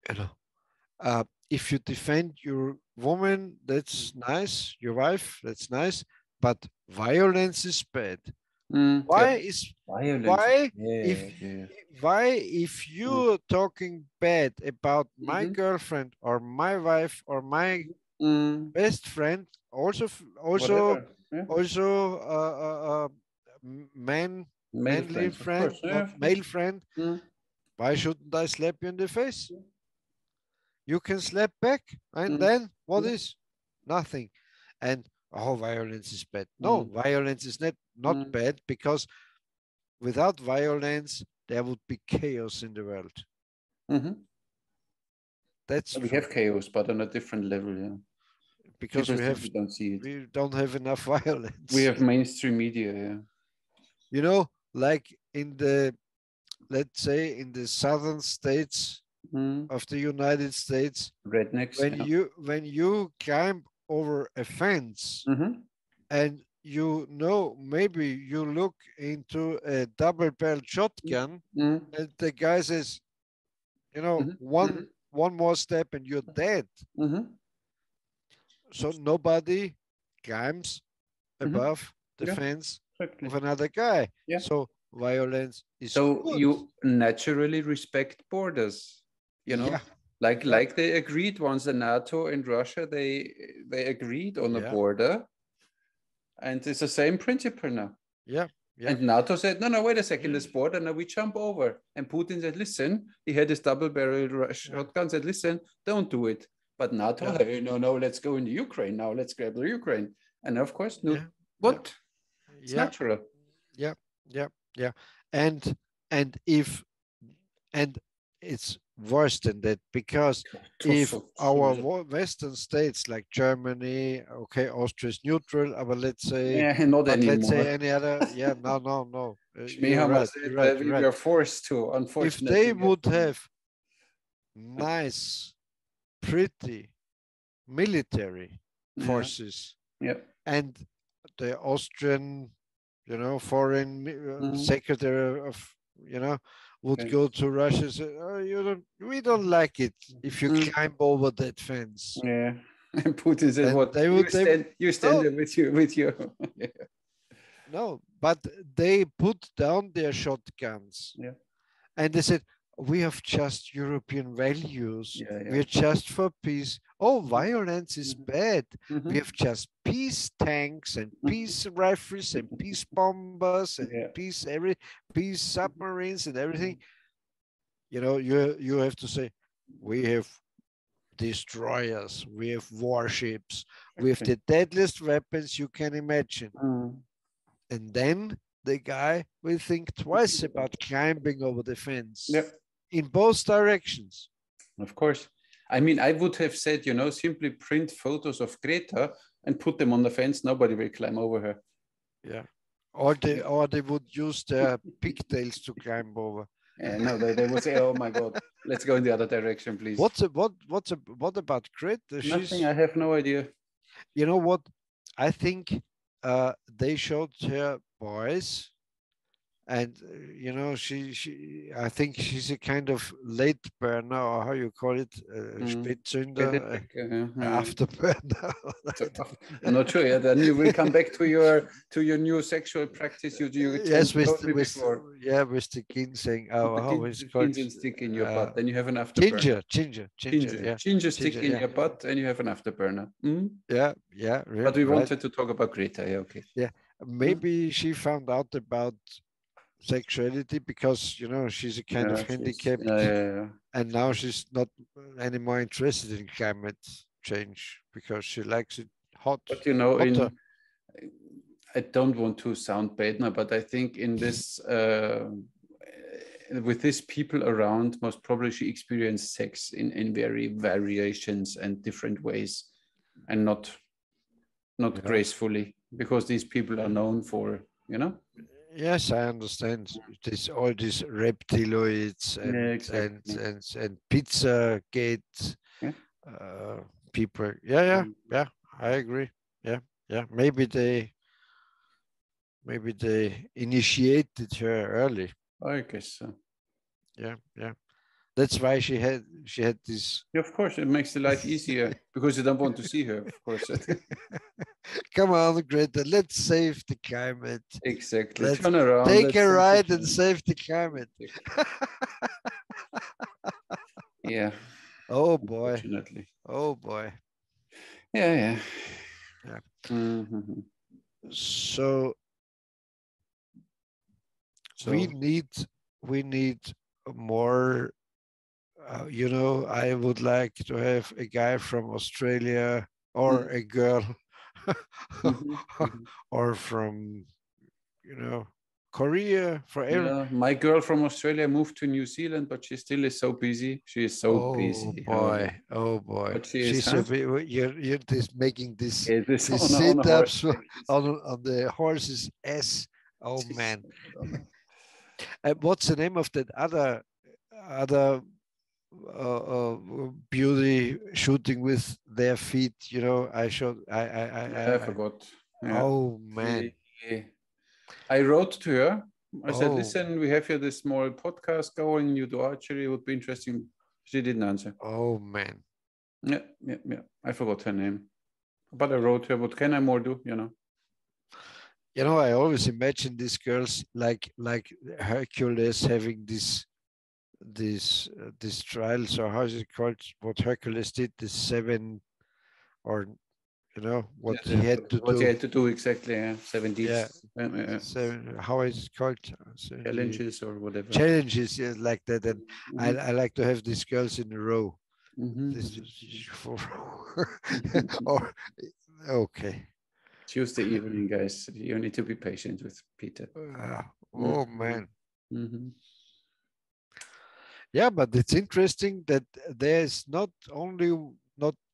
you know, if you defend your woman, that's nice, your wife, that's nice, but violence is bad. Mm. Yeah. Why is Violence. why if Yeah. Yeah. if Mm. you're talking bad about my Mm-hmm. girlfriend or my wife or my Mm. best friend, Whatever. Yeah. also Male manly friends, of friend, course. not Yeah, of course. male friend. Mm. Why shouldn't I slap you in the face? You can slap back, and Mm. then what Yeah. is nothing? And oh, violence is bad. No, Mm. violence is not Mm. bad because without violence there would be chaos in the world. Mm-hmm. That's We true have chaos, but on a different level. Yeah. because People simply don't see it. we don't have enough We violence. have mainstream media. Yeah. Like in the let's say in the southern states Mm. of the United States, Rednecks. Yeah. when you climb over a fence Mm-hmm. and you know, maybe you look into a double barrel shotgun, and the guy says, you know, one more step and you're dead. So nobody climbs above the fence of another guy. Yeah. So violence is so good. you naturally respect borders, you know. Yeah. Like they agreed once, the NATO and Russia, they agreed on a border, and it's the same principle now. Yeah. And NATO said, no, wait a second, this border, now we jump over. And Putin said, listen, he had his double-barrel shotgun, said, listen, don't do it. But NATO, hey, no, let's go into Ukraine now, let's grab the Ukraine. And of course, no, what? It's natural. Yeah. And if, and it's worse than that, because if our Western states like Germany, okay, Austria is neutral, but let's say, let's say any other, no. You're right. We were forced to, unfortunately. If they would have nice, pretty military forces, and the Austrian, you know, foreign secretary of, you know, would go to Russia and say, oh, we don't like it if you climb over that fence. Yeah. And Putin said, what? You stand there with you. No, but they put down their shotguns. Yeah. And they said, we have just European values. We're just for peace. Oh, violence is bad. We have just peace tanks and peace rifles and peace bombers and peace submarines and everything. You know, you have to say, we have destroyers, we have warships, we have the deadliest weapons you can imagine. And then the guy will think twice about climbing over the fence. In both directions. Of course. I mean, I would have said, you know, simply print photos of Greta and put them on the fence. Nobody will climb over her. Yeah. Or they would use their pigtails to climb over. No, they would say, oh my God, let's go in the other direction, please. What about Greta? Nothing, I have no idea. You know what? I think they showed her boys. And you know, I think she's a kind of late burner, or how you call it, Spätzünder, afterburner. I'm not sure. Yeah, then you will come back to your new sexual practice. You yes, with the ginseng. How is it called? Ginseng stick in your butt. Then you have an afterburner. Ginger stick in your butt, and you have an afterburner. Yeah. But we wanted to talk about Greta. Yeah, okay. Yeah, maybe she found out about sexuality because, you know, she's a kind of handicapped, and now she's not anymore interested in climate change because she likes it hot. But you know, I don't want to sound bad now, but I think in this with these people around, most probably she experienced sex in very variations and different ways, and not gracefully, because these people are known for, you know. Yes, I understand. All these reptiloids and Pizzagate people. Yeah, I agree. Yeah. Maybe they initiated her early. I guess so. Yeah. That's why she had this. Yeah, of course, it makes the life easier because you don't want to see her, of course. Come on, Greta, let's save the climate. Exactly. Let's turn around. Take a ride and save the climate. Yeah. Oh boy. Unfortunately. Oh boy. Yeah. So we need more. You know, I would like to have a guy from Australia or a girl or from, you know, Korea forever. Yeah, my girl from Australia moved to New Zealand, but she still is so busy. She is so busy. Oh boy. But She's you're just making this sit-ups on the horse's ass. Oh man. What's the name of that other beauty shooting with their feet? You know, I forgot. Yeah. Oh man. I wrote to her. I said, Oh, listen, we have here this small podcast going. You do archery. It would be interesting. She didn't answer. oh man. Yeah. I forgot her name. But I wrote her, what can I more do, you know? You know, I always imagine these girls like Hercules having these trials, or how is it called? What Hercules did, the 7, or you know what he had to What you do. had to do exactly, yeah. 7 Yeah, deeds. 7. How is it called? Challenges or whatever. Challenges, yeah, like that. And I like to have these girls in a row. This for or okay. Tuesday evening, guys. You need to be patient with Peter. Oh man. Mm-hmm. Yeah, but it's interesting that there's not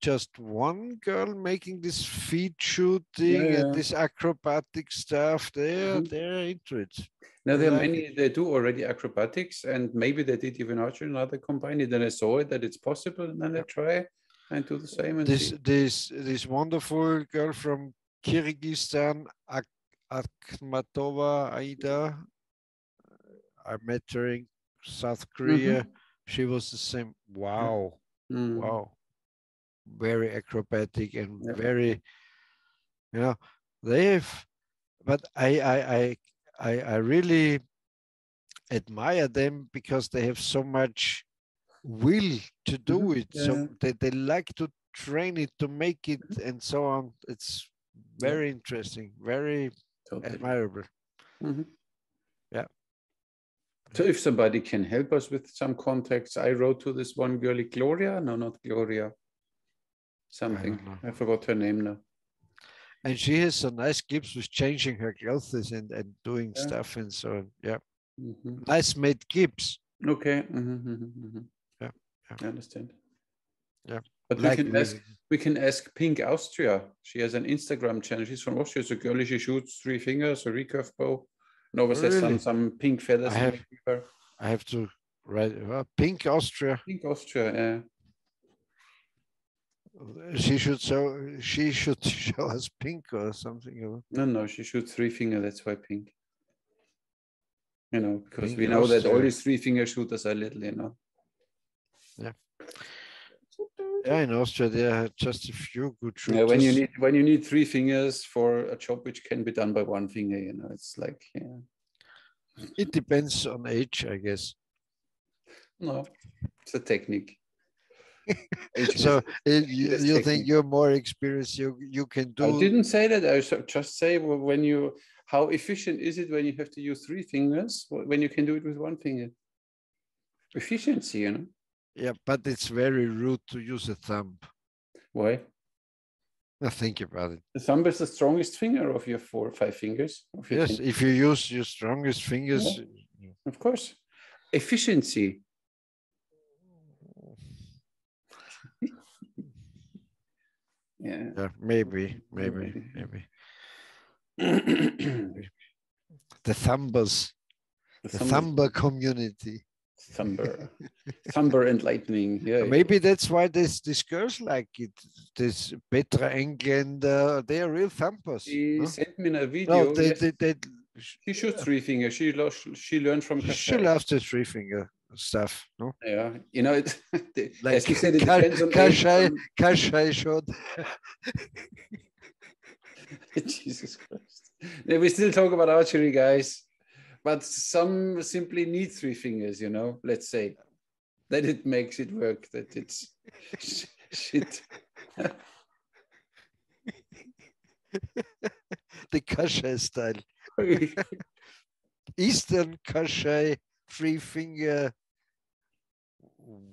just one girl making this feet shooting and this acrobatic stuff. They're into it. Now They there are like many it. they do already acrobatics, and maybe they did even archery in another company. Then I saw it that it's possible, and then I try and do the same and see. This wonderful girl from Kyrgyzstan, Akhmatova Aida. I met her in South Korea. She was the same. Wow. Wow. Very acrobatic and very, you know, they've, but I really admire them because they have so much will to do it. So they like to train it, to make it, and so on. It's very interesting, very admirable. Yeah. So if somebody can help us with some contacts, I wrote to this one girlie, Gloria. No, not Gloria. Something. I forgot her name now. And she has some nice clips with changing her clothes and doing stuff and so on. Yeah. Nice made clips. Okay. Yeah. I understand. Yeah. But we can ask Pink Austria. She has an Instagram channel. She's from Austria. So girlie, she shoots 3 fingers, a recurve bow. And always has some pink feathers. I have to write Pink Austria. Pink Austria, yeah. She should show us pink or something. No, she shoots 3 finger. That's why pink. You know, because Pink we know Austria. that all these 3 finger shooters are little, you know. Yeah. Yeah, in Austria there are just a few good shooters. Yeah, when you need 3 fingers for a job which can be done by 1 finger, you know, it's like It depends on age, I guess. No, it's a technique. So you think you're more experienced? You can do. I didn't say that. I just say how efficient is it when you have to use 3 fingers when you can do it with 1 finger? Efficiency, you know. Yeah, but it's very rude to use a thumb. Why? Now think about it. The thumb is the strongest finger of your 4 or 5 fingers. Yes, if you use your strongest fingers. Yeah, of course. Efficiency. Yeah, maybe. The thumbers. The thumber community. Thumber and lightning. Yeah. Maybe that's why these girls like it. This Petra Engländer, they are real thumpers. She sent me a video. No, she shoots 3 finger. She learned from Kashay. She loves the 3 finger stuff. No. Yeah, you know it. Like as you said, it depends on Kashay showed. Jesus Christ. We still talk about archery, guys. But some simply need 3 fingers, you know, let's say. That it makes it work, that it's shit. The Kashay style. Eastern Kashay, 3 finger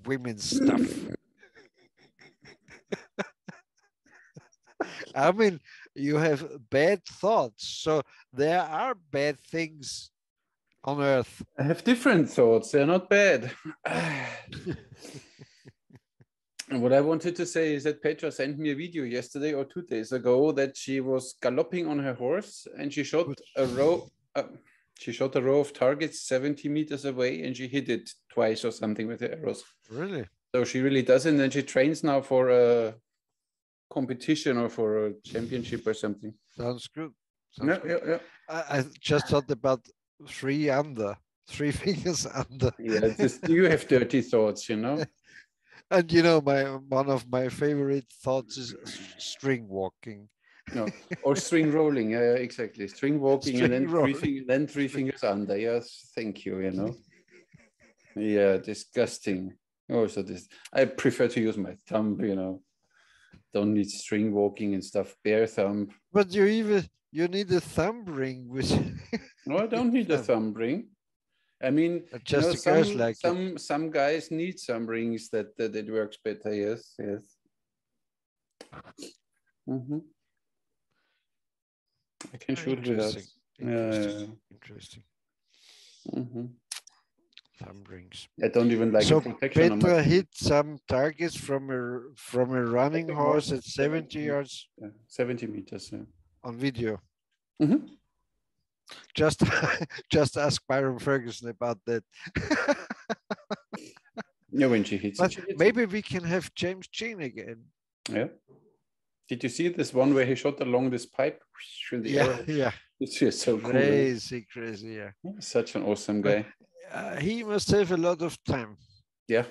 women's stuff. I mean, you have bad thoughts. So there are bad things on earth. I have different thoughts. They're not bad. And what I wanted to say is that Petra sent me a video yesterday or 2 days ago that she was galloping on her horse and she shot a row. She shot a row of targets 70 meters away and she hit it twice or something with her arrows. Really? So she really does it. And then she trains now for competition or for a championship or something. Sounds good. Sounds good. Yeah. I just thought about 3 under, 3 fingers under. Yeah, just you have dirty thoughts, you know. And you know, one of my favorite thoughts is string walking. No, or string rolling. Yeah, exactly. String walking, String and rolling. then three fingers under. Yes, thank you. You know. Yeah, disgusting. Also, this I prefer to use my thumb. You know, don't need string walking and stuff. Bare thumb. But you need a thumb ring with. No, I don't need a thumb ring. I mean, Just you know, the girls like some guys need some rings that it works better. Yes. Mm-hmm. I can shoot without. Interesting. Mm-hmm. Thumb rings. I don't even like so protection. Petra hit some targets from a running horse at 70 yards. 70 meters. Yeah. On video. Mm-hmm. Just ask Byron Ferguson about that. Yeah, when she hits it, maybe we can have James Jean again. Yeah. Did you see this one where he shot along this pipe? Yeah. It's just so cool. Crazy, yeah. Such an awesome guy. He must have a lot of time. Yeah.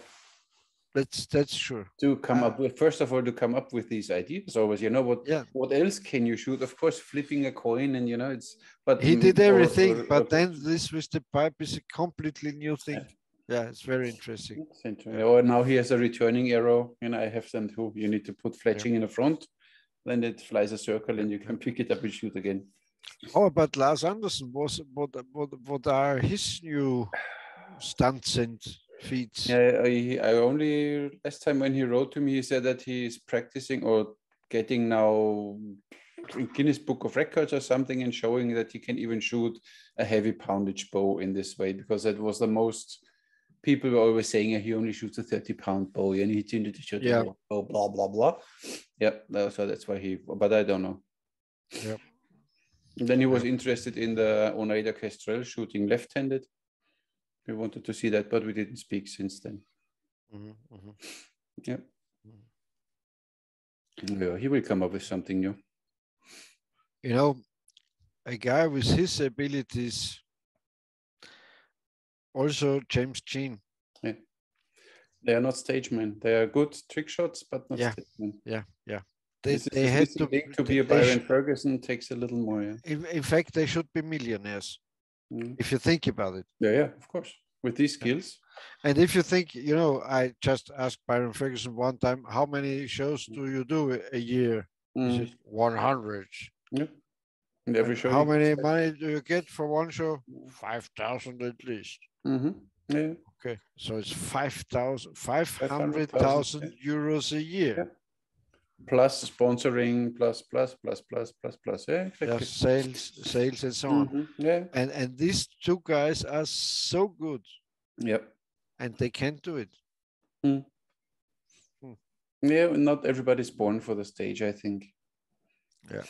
That's sure. To come up with, first of all, to come up with these ideas always, you know, what else can you shoot? Of course, flipping a coin and, you know, but he did everything, but then this with the pipe is a completely new thing. Yeah, it's very interesting. Yeah. Or now he has a returning arrow, you know, I have them too. You need to put fletching in the front, then it flies a circle and you can pick it up and shoot again. Oh, but Lars Andersen, what are his new stunts and feats? Yeah, I only, last time when he wrote to me, he said that he is practicing or getting now Guinness Book of Records or something and showing that he can even shoot a heavy poundage bow in this way, because that was the most, people were always saying he only shoots a 30-pound bow and he tended to shoot a bow, blah, blah, blah. Yeah, so that's why but I don't know. Yeah. Then he was interested in the Oneida Kestrel shooting left-handed. We wanted to see that, but we didn't speak since then. Yeah. Yeah, he will come up with something new. You know, a guy with his abilities, also James Jean. Yeah. They are not stagemen. They are good trick shots, but not stagemen. Yeah. They had to be a Byron Ferguson takes a little more. Yeah. In fact, they should be millionaires, if you think about it. Yeah, of course. With these skills. And if you think, you know, I just asked Byron Ferguson one time, how many shows do you do a year? He said 100. Yeah. And every show. How many money do you get for one show? 5,000 at least. Yeah. Okay, so it's 500,000 euros a year. Yeah. Plus sponsoring, plus. Yeah, exactly. Just sales and so on. Yeah. And these two guys are so good. Yep. And they can't do it. Yeah, not everybody's born for the stage, I think. Yeah.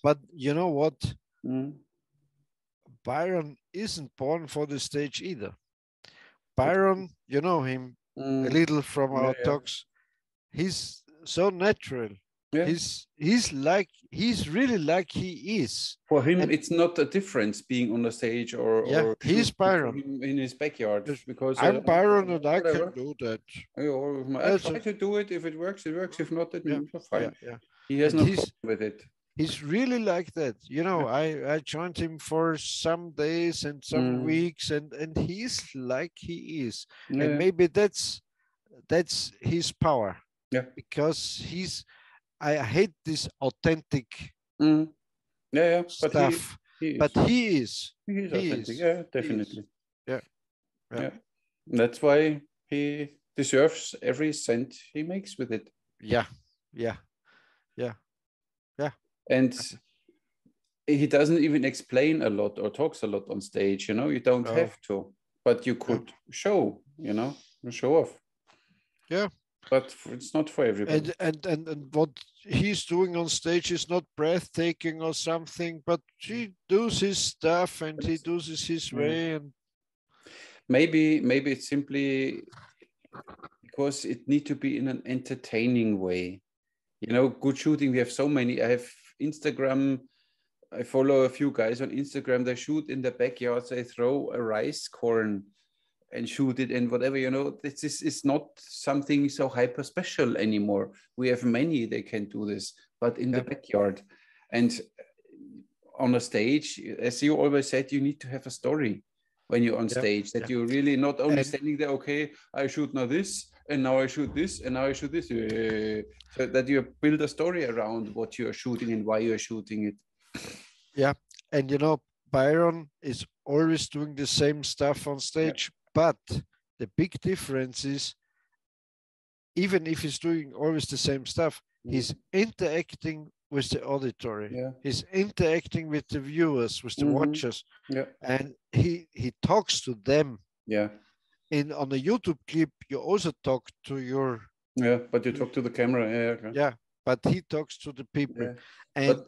But you know what? Byron isn't born for the stage either. Byron, you know him a little from our talks. He's so natural. Yeah. He's really like he is. For him, it's not a difference being on the stage or he's Byron in his backyard, because I'm Byron and I can do that. I try to do it. If it works, it works. If not, then fine. Yeah. He has no problem with it. He's really like that. You know, I joined him for some days and some weeks, and he's like he is. And maybe that's his power. Yeah. Because I hate this authentic stuff. But he is. He's authentic. Yeah, definitely. Yeah. That's why he deserves every cent he makes with it. Yeah. And he doesn't even explain a lot or talks a lot on stage, you know, you don't have to, but you could show off. Yeah. But it's not for everybody. And what he's doing on stage is not breathtaking or something, but he does his stuff and he does it his way. And maybe it's simply because it needs to be in an entertaining way. You know, good shooting, we have so many. I have Instagram. I follow a few guys on Instagram. They shoot in the backyards. They throw a rice corn and shoot it and whatever. You know, this is not something so hyper special anymore. We have many they can do this, but in the backyard. And on a stage, as you always said, you need to have a story when you're on stage, that you're really not only standing there, okay, I shoot now this, and now I shoot this, and now I shoot this. So that you build a story around what you're shooting and why you're shooting it. Yeah. And you know, Byron is always doing the same stuff on stage, but the big difference is, even if he's doing always the same stuff, he's interacting with the auditory. He's interacting with the viewers, with the watchers, and he talks to them. On a YouTube clip, you also talk to your but you talk to the camera. But he talks to the people. And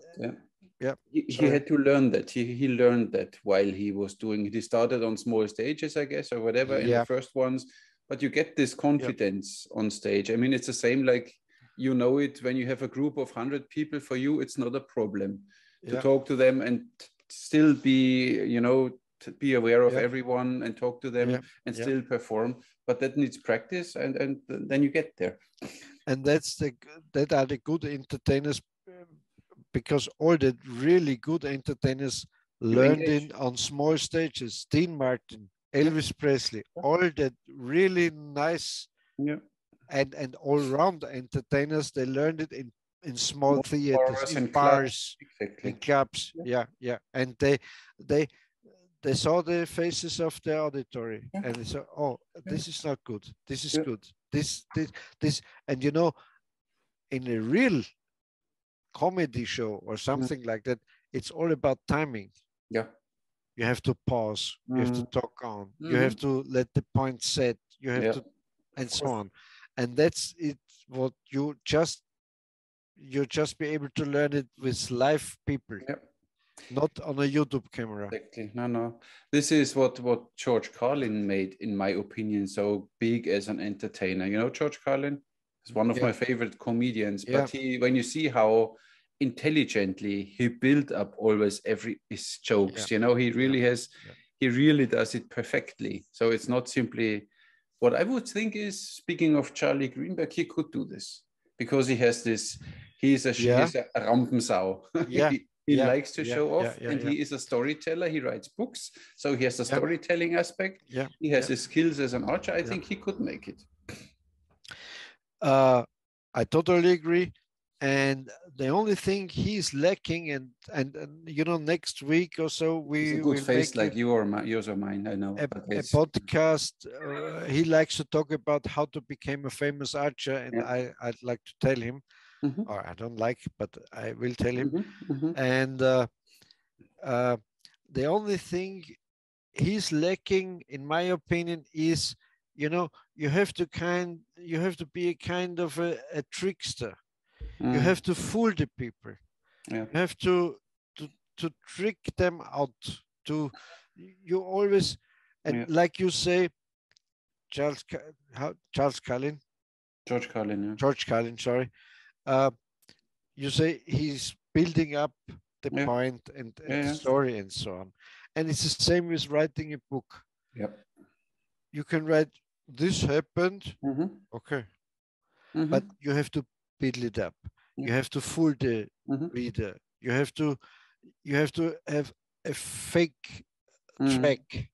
he had to learn that. He learned that while he was doing it. He started on small stages, I guess, or whatever, in the first ones. But you get this confidence on stage. I mean, it's the same like, you know, it when you have a group of 100 people. For you, it's not a problem to talk to them and still be, you know, to be aware of everyone and talk to them and still perform. But that needs practice, and then you get there. And that are the good entertainers, because all the really good entertainers learned on small stages. Dean Martin, Elvis Presley, all that really nice and all-round entertainers, they learned it in small theaters, in bars, in clubs. And they saw the faces of the auditory, and they said, oh, this is not good. This is good. This. And you know, in a real comedy show or something like that, it's all about timing. You have to pause. You have to talk on. You have to let the point set. You have to, and so on. And that's it. What you just be able to learn it with live people, not on a YouTube camera. Exactly. No. This is what George Carlin made, in my opinion, so big as an entertainer. You know, George Carlin is one of my favorite comedians. But when you see how intelligently he built up always his jokes, you know, he really has, he really does it perfectly. So it's not simply, what I would think is, speaking of Charlie Greenberg, he could do this because he has this, he's a Rampensau. He likes to show off, and he is a storyteller. He writes books, so he has a storytelling aspect. He has his skills as an archer. I think he could make it. I totally agree. And the only thing he's lacking, and you know, next week or so we will face make like yours or mine. I know a podcast. He likes to talk about how to become a famous archer, and I'd like to tell him. Or I don't like, but I will tell him. And the only thing he's lacking, in my opinion, is, you know, you have to be a kind of a trickster. You have to fool the people. You have to trick them out. You always, and like you say, George Carlin. George Carlin, sorry. You say he's building up the point and the story and so on. And it's the same with writing a book. You can write, this happened, okay. But you have to build it up. You have to fool the reader. You have to have a fake track.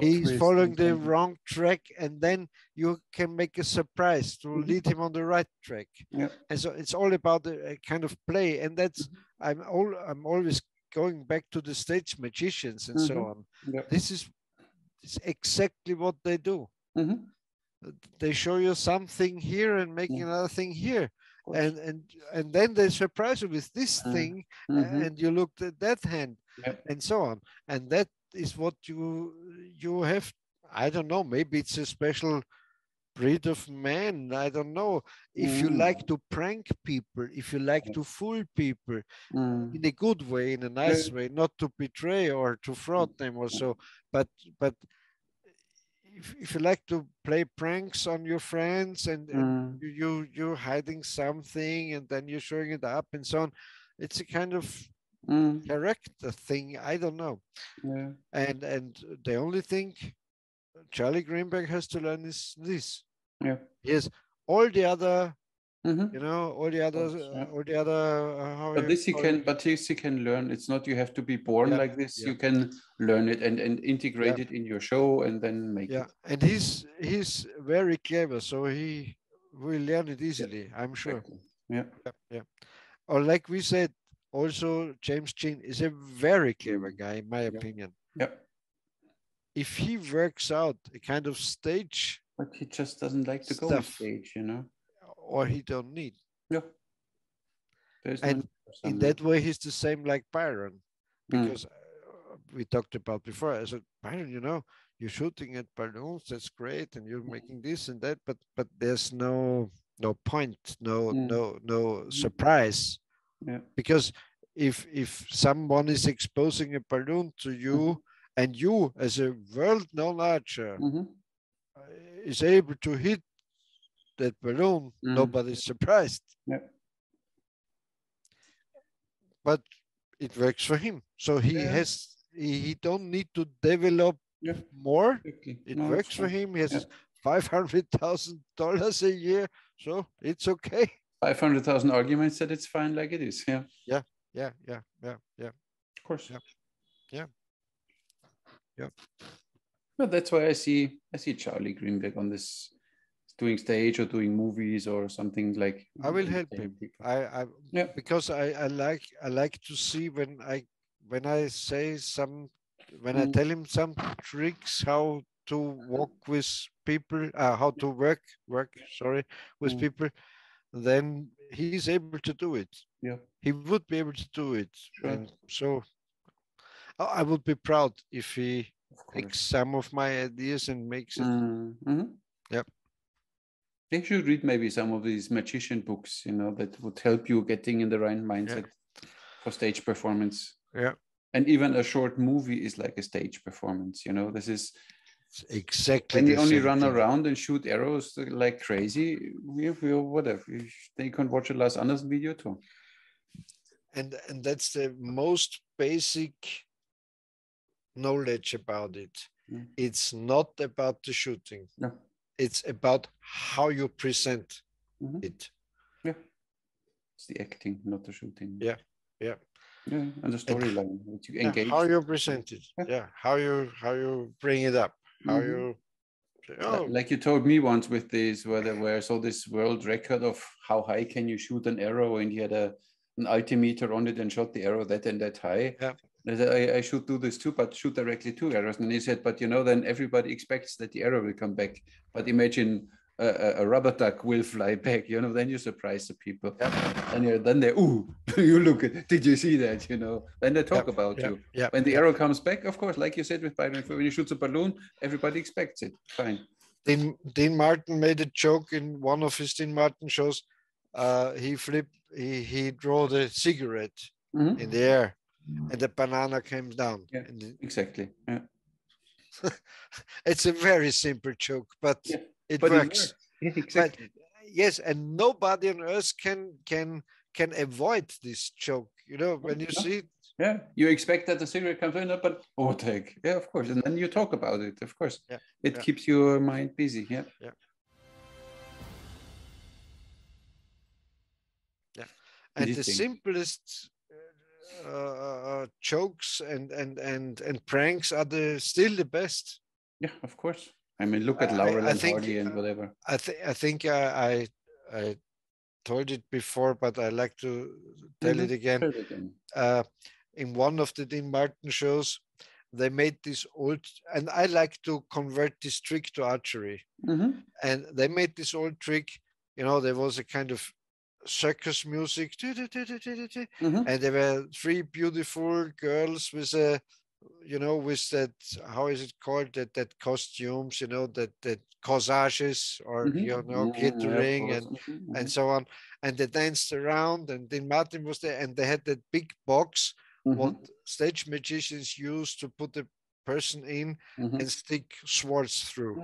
He's following the wrong track, and then you can make a surprise to lead him on the right track. And so it's all about a kind of play, and that's I'm always going back to the stage magicians and so on. This is exactly what they do. They show you something here and make another thing here, and then they surprise you with this thing, and you look at that hand, and so on. And that is what you have. I don't know, maybe it's a special breed of man. I don't know. If you like to prank people, if you like to fool people in a good way, in a nice way, not to betray or to fraud them or so, but if you like to play pranks on your friends and you're hiding something and then you're showing it up and so on, it's a kind of character thing. I don't know. Yeah. And the only thing Charlie Greenberg has to learn is this. Yeah. Yes, all the other, Mm-hmm. you know, all the other, Yeah. all the other, how But you this he call it? can, but this he can learn. It's not you have to be born Yeah, like this. yeah, You can learn it and yeah, integrate it in your show and then make yeah. it. And he's very clever, so he will learn it Yeah, easily, I'm sure. exactly. Yeah. Yeah, yeah. Or like we said, also James Chin is a very clever guy, in my Yeah. opinion. Yeah. If he works out a kind of stage But he just doesn't like to go on stuff, stage, you know? or he don't need. Yeah. There's no And need for in some. that way, he's the same like Byron, Mm. because we talked about before. I said, Byron, you know, you're shooting at balloons, that's great, and you're making this and that, but there's no point, no surprise, Yeah. because if someone is exposing a balloon to you and you as a world-known archer Mm-hmm. is able to hit that balloon, nobody's surprised. Yeah. But it works for him. So he don't need to develop more. Exactly. It No, works for fine. him. He has $500,000 a year, so it's okay. 500,000 arguments that it's fine like it is. Yeah. Yeah. Of course. Yeah. But that's why I see Charlie Greenberg on this doing stage or doing movies or something like. I will help him. Because I like to see when I say when I tell him some tricks how to walk with people, how to work with people, then he's able to do it. Yeah. He would be able to do it. Sure. And so I would be proud if he takes some of my ideas and makes it. Yeah. They should read maybe some of these magician books, you know, that would help you getting in the right mindset for stage performance. Yeah. And even a short movie is like a stage performance, you know. This is exactly when you only run around and shoot arrows like crazy, whatever. They can watch a Lars Andersen video too. And that's the most basic knowledge about it. It's not about the shooting. No. It's about how you present it. Yeah. It's the acting, not the shooting. Yeah. Yeah, and the storyline that you engage. How you present it. Yeah. How you bring it up. How you like you told me once with this where I saw this world record of how high can you shoot an arrow, and he had an altimeter on it and shot the arrow that and that high. Yeah. I said, I should do this too, but shoot directly 2 arrows. And he said, but you know, then everybody expects that the arrow will come back. But imagine a rubber duck will fly back, you know, then you surprise the people. And then they, ooh, you look at, did you see that, you know? Then they talk about you. When the arrow comes back, of course, like you said with Byron, when you shoot a balloon, everybody expects it. Fine. Dean Martin made a joke in one of his Dean Martin shows. He drew the cigarette in the air. And the banana came down. Yeah, exactly. Yeah. It's a very simple joke, but it works. Exactly. But, yes, and nobody on earth can avoid this joke. You know, when you see it. Yeah, you expect that the cigarette comes in, but what the heck? Yeah, of course. And then you talk about it, of course. Yeah. It keeps your mind busy. Yeah. And the simplest jokes and pranks are still the best. Yeah, of course. I mean, look at Laurel and Hardy and whatever. I think I told it before, but I like to tell it again. In one of the Dean Martin shows, they made this old, and I like to convert this trick to archery. And they made this old trick. You know, there was a kind of circus music, and there were 3 beautiful girls with with that, how is it called, that costumes, you know, that corsages or glittering and so on, and they danced around, and then Martin was there, and they had that big box what stage magicians use to put the person in and stick swords through.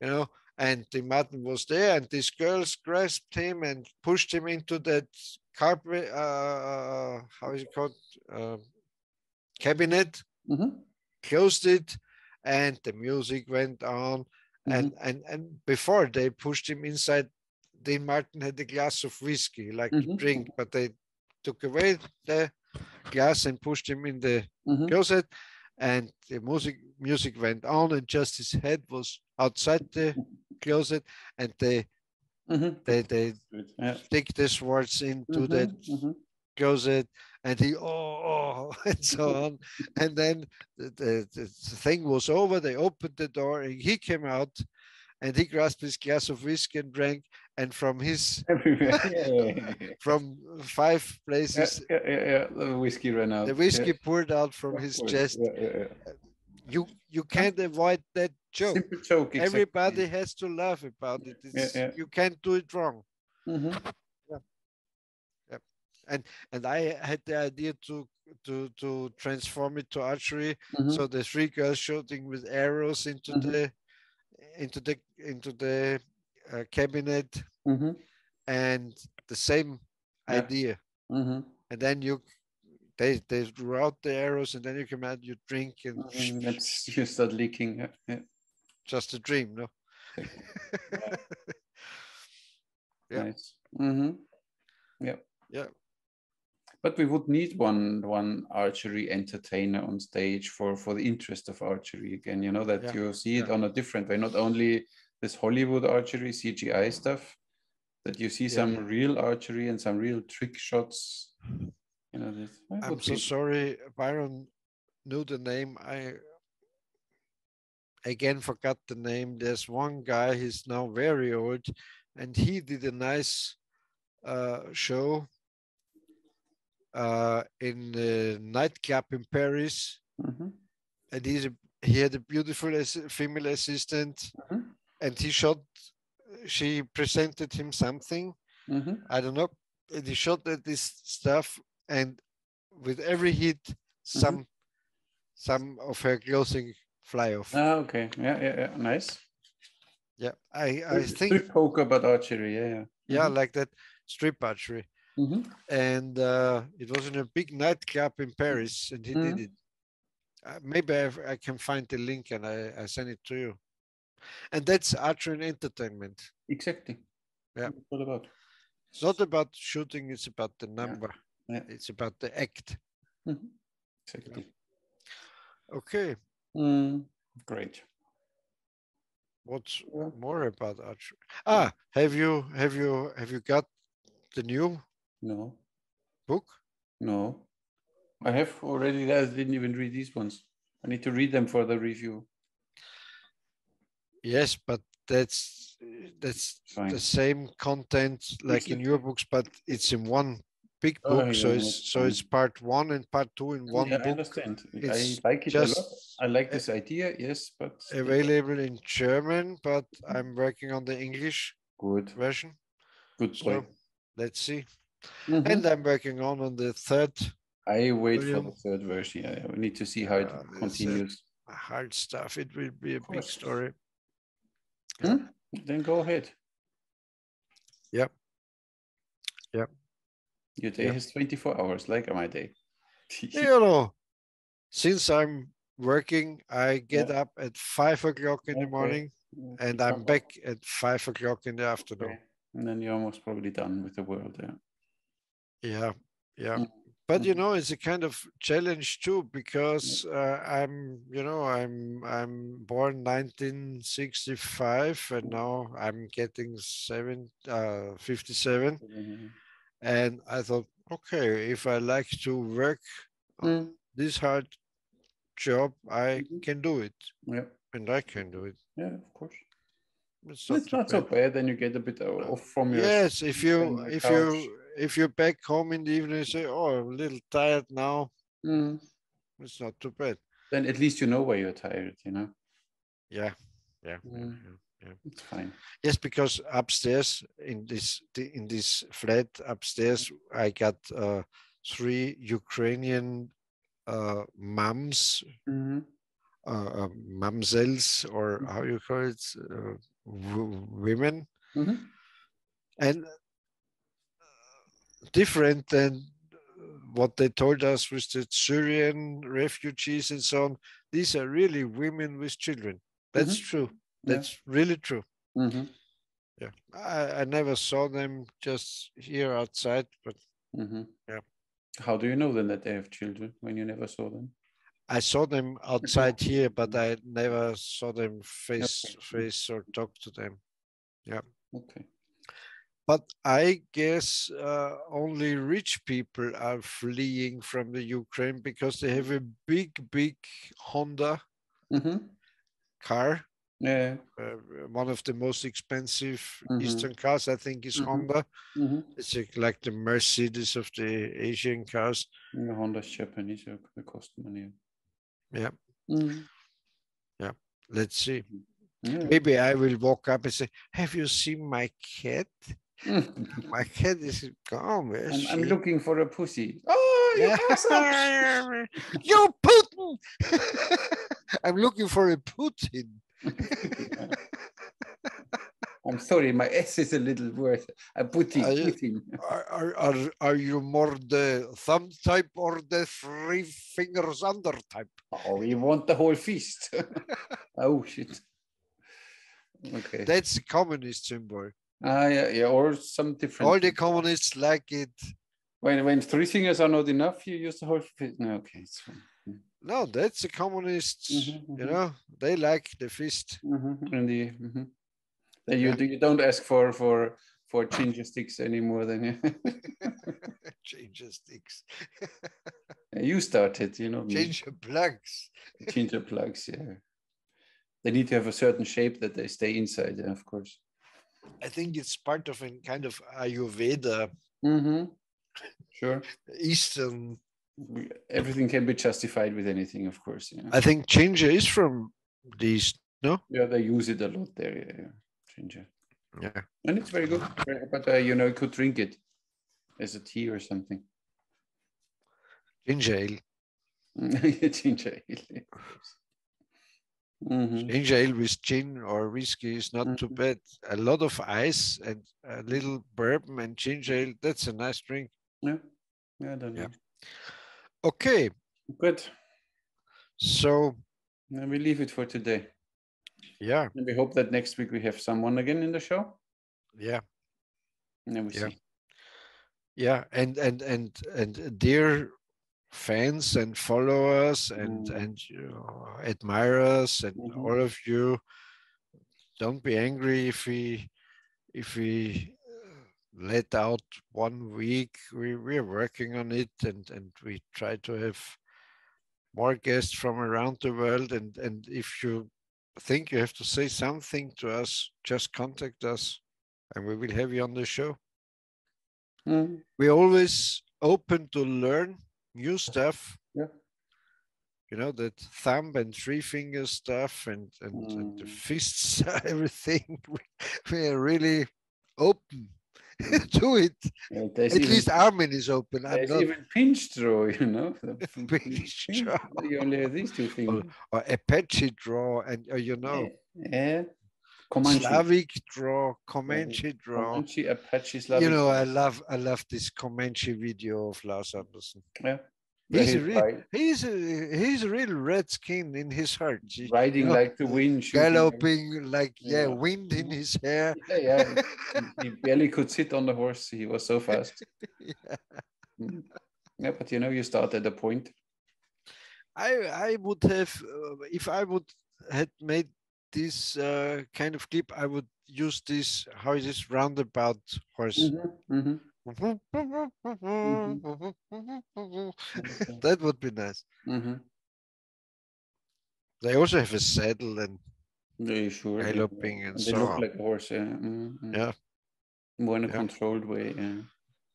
You know, and the Martin was there, and these girls grasped him and pushed him into that carpet. How is it called? Cabinet. Closed it, and the music went on. And before they pushed him inside, Dean Martin had a glass of whiskey, like to drink, but they took away the glass and pushed him in the closet. And the music went on, and just his head was outside the closet, and they stick the swords into that closet, and he and so on. And then the thing was over. They opened the door, and he came out, and he grasped his glass of whiskey and drank. And from his from 5 places, the whiskey ran out. the whiskey poured out from his chest. You can't avoid that joke. Simple joke. Exactly. Everybody has to laugh about it. You can't do it wrong. And I had the idea to transform it to archery. So the 3 girls shooting with arrows into the cabinet, and the same idea. And then they drew out the arrows, and then you come out, you drink, and you start leaking. Just a dream, no? Nice. Yeah. But we would need one archery entertainer on stage for the interest of archery again, you know, that you see it on a different way, not only this Hollywood archery, CGI stuff, that you see some real archery and some real trick shots. You know, I'm so sorry, Byron knew the name. I again forgot the name. There's one guy, he's now very old, and he did a nice show in a nightclub in Paris, and he had a beautiful female assistant, and she presented him something, I don't know, and he shot at this stuff, and with every hit, some of her clothing fly off. Oh, okay, yeah, nice. Yeah, I think strip poker, but archery, yeah, like that, strip archery. And it was in a big nightclub in Paris, and he did it. Maybe I can find the link and I send it to you. And that's archery and entertainment. Exactly. Yeah. What about? It's not about shooting, it's about the number. Yeah. It's about the act. Exactly. Okay. Great. What's more about archery? Have you got the new book? No. I have already. I didn't even read these ones. I need to read them for the review. Yes, but that's fine. The same content like in your books, but it's in one big book. It's part 1 and part 2 in one book. I understand. It's I like it a lot. I like this idea. Yes, but available in German. But I'm working on the English version. Good boy. So let's see. And I'm working on the 3rd. I wait for the 3rd version. Yeah, we need to see how it continues. Hard stuff. It will be a big story. Then go ahead. Yep. Your day has 24 hours, like my day. You know, since I'm working, I get up at 5 o'clock in the morning, and I'm back at 5 o'clock in the afternoon. And then you're almost probably done with the world. Yeah. But you know, it's a kind of challenge too, because I'm born 1965, and now I'm getting 57. And I thought, okay, if I like to work this hard job, I can do it. Yeah. And I can do it. Yeah, of course. It's not so bad. Then you get a bit off from your. Yes, if you're back home in the evening, you say, "Oh, I'm a little tired now." It's not too bad. Then at least you know why you're tired. You know. Yeah. It's fine. Yes, because upstairs in this flat upstairs, I got 3 Ukrainian moms mamsels, or how you call it, women, and different than what they told us with the Syrian refugees and so on. These are really women with children. That's true. That's really true. Yeah, I never saw them just here outside, but yeah. How do you know then that they have children when you never saw them? I saw them outside here, but I never saw them face to face or talk to them. Yeah. Okay. But I guess only rich people are fleeing from the Ukraine because they have a big Honda car. Yeah. One of the most expensive Eastern cars, I think, is Honda. It's like the Mercedes of the Asian cars. The Honda's Japanese, they cost money. Yeah. Yeah. Let's see. Maybe I will walk up and say, "Have you seen my cat? My cat is gone." I'm looking for a pussy. Oh, you awesome. You Putin! I'm looking for a Putin. I'm sorry, my S is a little worse. A Putin. Are you more the thumb type or the 3 fingers under type? Oh, we want the whole fist. Oh shit. Okay. That's the communist symbol. Yeah, or some different. All the communists like it. When 3 fingers are not enough, you use the whole fist. No, okay, it's fine. No, that's the communists. You know, they like the fist. And you don't ask for ginger sticks anymore. Then Ginger sticks. You started, you know. Ginger plugs. Ginger plugs, yeah. They need to have a certain shape that they stay inside, yeah, of course. I think it's part of a kind of Ayurveda. Sure. Eastern. Everything can be justified with anything, of course. Yeah. I think ginger is from the East, no? Yeah, they use it a lot there, yeah. Ginger. Yeah. And it's very good. But, you know, you could drink it as a tea or something. Ginger ale. Ginger ale. Ginger ale with gin or whiskey is not too bad. A lot of ice and a little bourbon and ginger ale, that's a nice drink. Yeah, I don't know. Okay. Good. So then we leave it for today. Yeah. And we hope that next week we have someone again in the show. Yeah. And then we see. Yeah, and dear fans and followers and admirers and all of you, don't be angry if we let out 1 week. We're working on it, and we try to have more guests from around the world. And if you think you have to say something to us, just contact us and we will have you on the show. We're always open to learn new stuff. Yeah. You know, that thumb and 3 finger stuff and the fists, everything. We are really open to it. Yeah, at least Armin is open. There's even pinch draw, you know. Pinch draw. You only have these 2 fingers. Or Apache draw, and you know. Yeah. Comanche. Slavic draw, Comanche draw. Comanche, Apache, Slavic. You know, I love this Comanche video of Lars Andersen. Yeah. He's a real redskin in his heart. Riding like the wind. Galloping like, wind in his hair. Yeah. He barely could sit on the horse. He was so fast. Yeah, but you know, you start at a point. I would have, if I would had made this kind of clip, I would use this, how is this roundabout horse? That would be nice. They also have a saddle and galloping and so on. They look like a horse, yeah. More in a controlled way, yeah.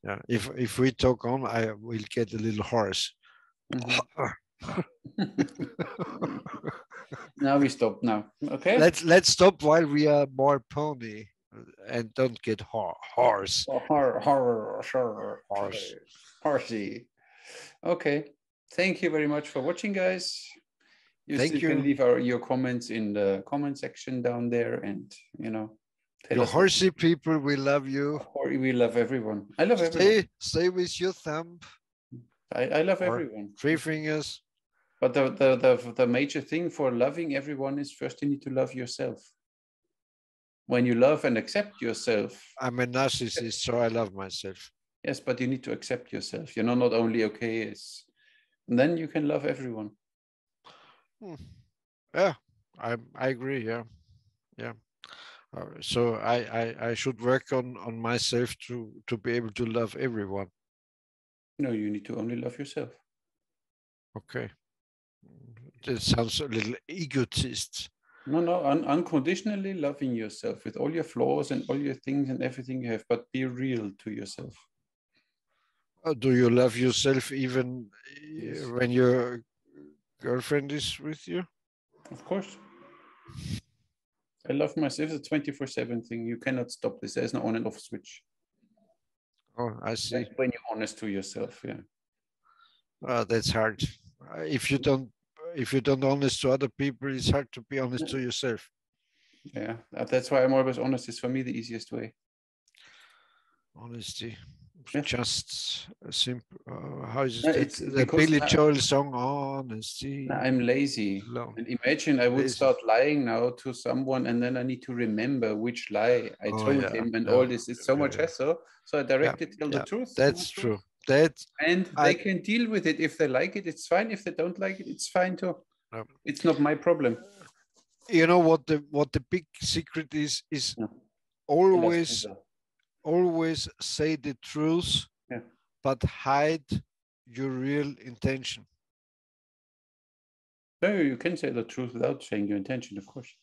Yeah. If we talk on, I will get a little hoarse. Now we stop now. Okay. Let's stop while we are more pony and don't get hoarse. Horsey. Okay. Thank you very much for watching, guys. You Thank still can you. leave your comments in the comment section down there, and tell You us. horsey people, we love you. We love everyone. I love everyone. Stay with your thumb. I love or everyone. 3 fingers. But the major thing for loving everyone is first you need to love yourself. When you love and accept yourself. I'm a narcissist, so I love myself. Yes, but you need to accept yourself. You're not only okay, and then you can love everyone. Yeah, I agree. Yeah. So I should work on myself to be able to love everyone. No, you need to only love yourself. Okay. That sounds a little egotist. No, unconditionally loving yourself with all your flaws and all your things and everything you have, but be real to yourself. Do you love yourself even when your girlfriend is with you? Of course. I love myself. It's a 24/7 thing. You cannot stop this. There's no on and off switch. Oh, I see. That's when you're honest to yourself, yeah. That's hard. If you don't honest to other people, it's hard to be honest to yourself. Yeah, that's why I'm always honest. It's for me the easiest way. Honesty. Yeah. Just simple. How is No, it? The Billy Joel song, Honesty. I'm lazy. And imagine I would start lying now to someone, and then I need to remember which lie I told him, and all this. It's so much hassle. So I directly tell the truth. That's true. And they can deal with it. If they like it, it's fine. If they don't like it, it's fine too. It's not my problem. You know what the big secret is always say the truth, but hide your real intention. No, you can say the truth without saying your intention, of course.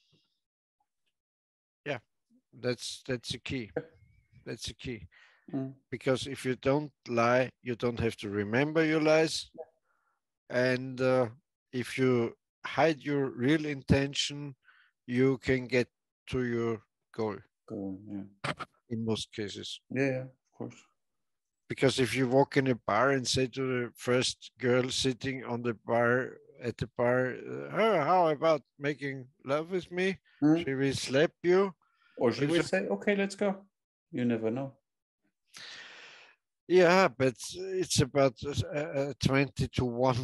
Yeah, that's the key. That's the key. Because if you don't lie, you don't have to remember your lies. And if you hide your real intention, you can get to your goal. In most cases. Yeah, of course. Because if you walk in a bar and say to the first girl sitting on the bar at the bar, how about making love with me? She will slap you. Or she will say, okay, let's go. You never know. Yeah, but it's about 20 to 1.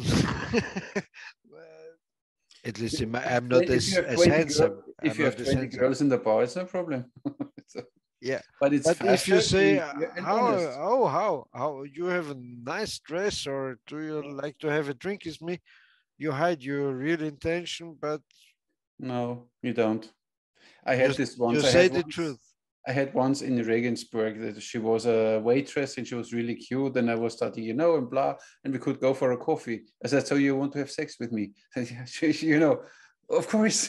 At least I'm not as handsome. If you have 20 girls in the bar, it's no problem. Yeah, but it's if you say how you have a nice dress, or do you like to have a drink with me, you hide your real intention. But no, you don't. I had this once. You say the truth. I had once in Regensburg that she was a waitress and she was really cute, and I was starting, and blah, and we could go for a coffee. I said, so you want to have sex with me? Of course.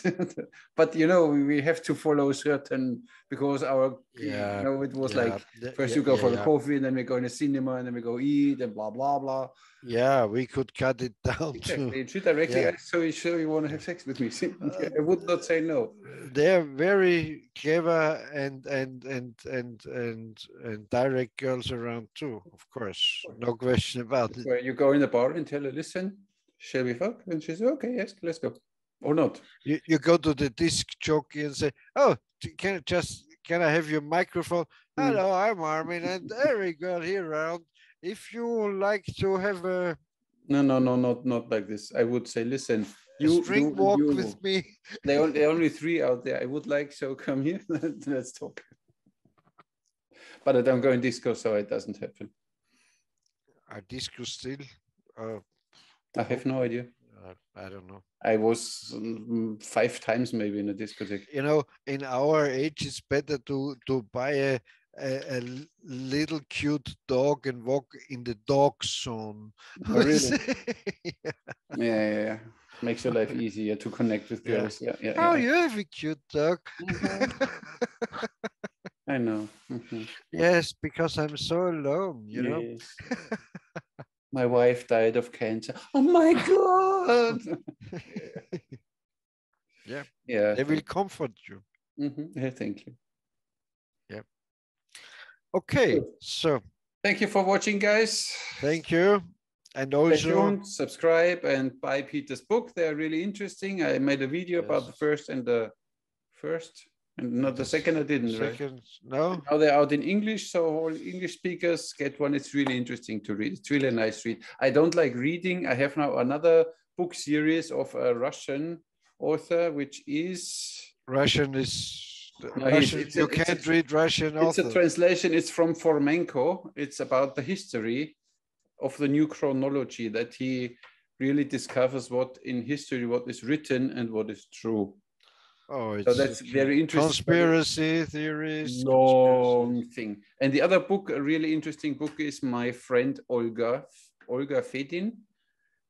But we have to follow certain, because it was like first you go for the coffee, and then we go in the cinema, and then we go eat, and blah blah blah. Yeah, we could cut it down. Exactly. She directly asked, so you want to have sex with me? I would not say no. They're very clever and direct girls around too, of course. No question about it. Where you go in the bar and tell her, listen, shall we fuck? And she says, okay, yes, let's go. Or not. You go to the disc jockey and say, oh, can I have your microphone? Hello, I'm Armin, and every girl here around. If you like to have a no, not like this. I would say, listen, string walk with me. There are only 3 out there. I would like, so come here. Let's talk. But I don't go in disco, so it doesn't happen. Are disco still? I have no idea. I don't know. I was 5 times maybe in a discotheque. In our age, it's better to buy a little cute dog and walk in the dog zone. Oh, really? Yeah. Makes your life easier to connect with girls. Yeah. You have a cute dog. I know. Yes, because I'm so alone, Yes. My wife died of cancer. Oh my God. Yeah. They will comfort you. Yeah, thank you. Yeah. Okay, so thank you for watching, guys. Thank you. And Stay also tuned, subscribe, and buy Peter's book. They're really interesting. I made a video about the first, and not the second. I didn't. Second, right? no. Now they're out in English, so all English speakers get one. It's really interesting to read. It's really a nice read. I don't like reading. I have now another book series of a Russian author, which is Russian is no, Russian. You can't read Russian It's authors. a translation. It's from Fomenko. It's about the history of the new chronology, that he really discovers what in history, what is written and what is true. Oh, So that's very interesting. Conspiracy theories. Long thing. And the other book, a really interesting book, is my friend Olga Fedin.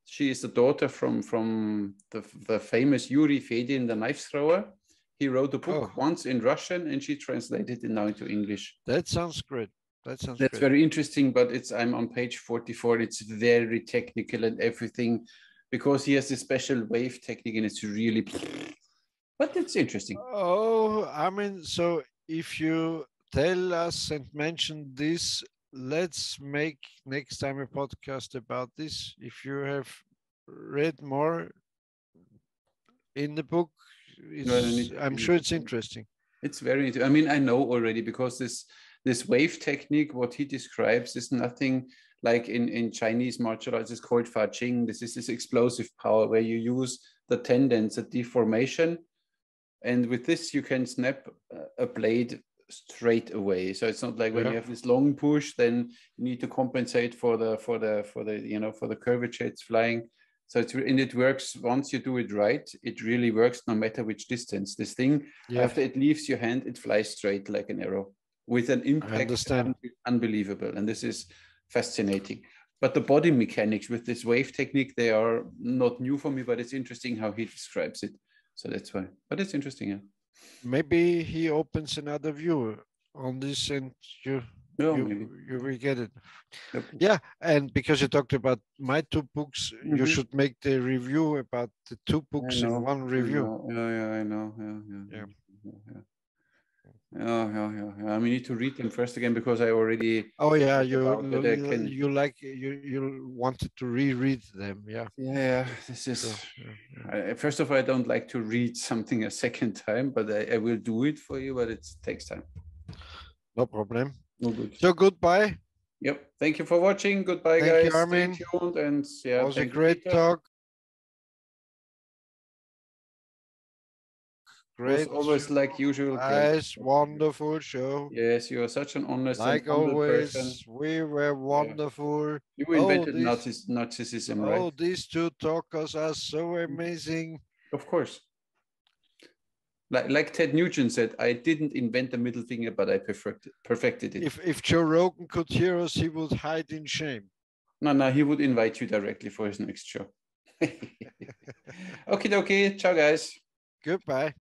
She is the daughter from the famous Yuri Fedin, the knife thrower. He wrote a book once in Russian, and she translated it now into English. That sounds great. That's very interesting, but I'm on page 44. It's very technical and everything, because he has a special wave technique, and it's really, but it's interesting. Oh, I mean, so if you tell us and mention this, let's make next time a podcast about this. If you have read more in the book, I'm sure it's interesting. It's very interesting. I mean, I know already, because this wave technique, what he describes, is nothing like in Chinese martial arts. It's called Fa Ching. This is this explosive power where you use the tendons, the deformation, and with this you can snap a blade straight away. So it's not like when you have this long push, then you need to compensate for the curvature it's flying. So it works once you do it right. It really works no matter which distance. This thing, after it leaves your hand, it flies straight like an arrow with an impact unbelievable. And this is fascinating. But the body mechanics with this wave technique, they are not new for me, but it's interesting how he describes it. So that's why. But it's interesting, yeah. Maybe he opens another view on this, and you will get it. Yep. Yeah, and because you talked about my two books, you should make the review about the two books in one review. I know. I mean, need to read them first again, because I already. Oh yeah, you wanted to reread them, yeah. Yeah, this is. First of all, I don't like to read something a second time, but I will do it for you. But it takes time. No problem. No good. So goodbye. Yep. Thank you for watching. Goodbye, guys. Thank you, Armin. Stay tuned, and it was a great talk. Great. Always like usual. Nice, wonderful show. Yes, you are such an honest like and humble always, person. We were wonderful. Yeah. You invented Nazism, right? Oh, these two talkers are so amazing. Of course. Like Ted Nugent said, I didn't invent the middle finger, but I perfected it. If Joe Rogan could hear us, he would hide in shame. No, he would invite you directly for his next show. Okay, ciao, guys. Goodbye.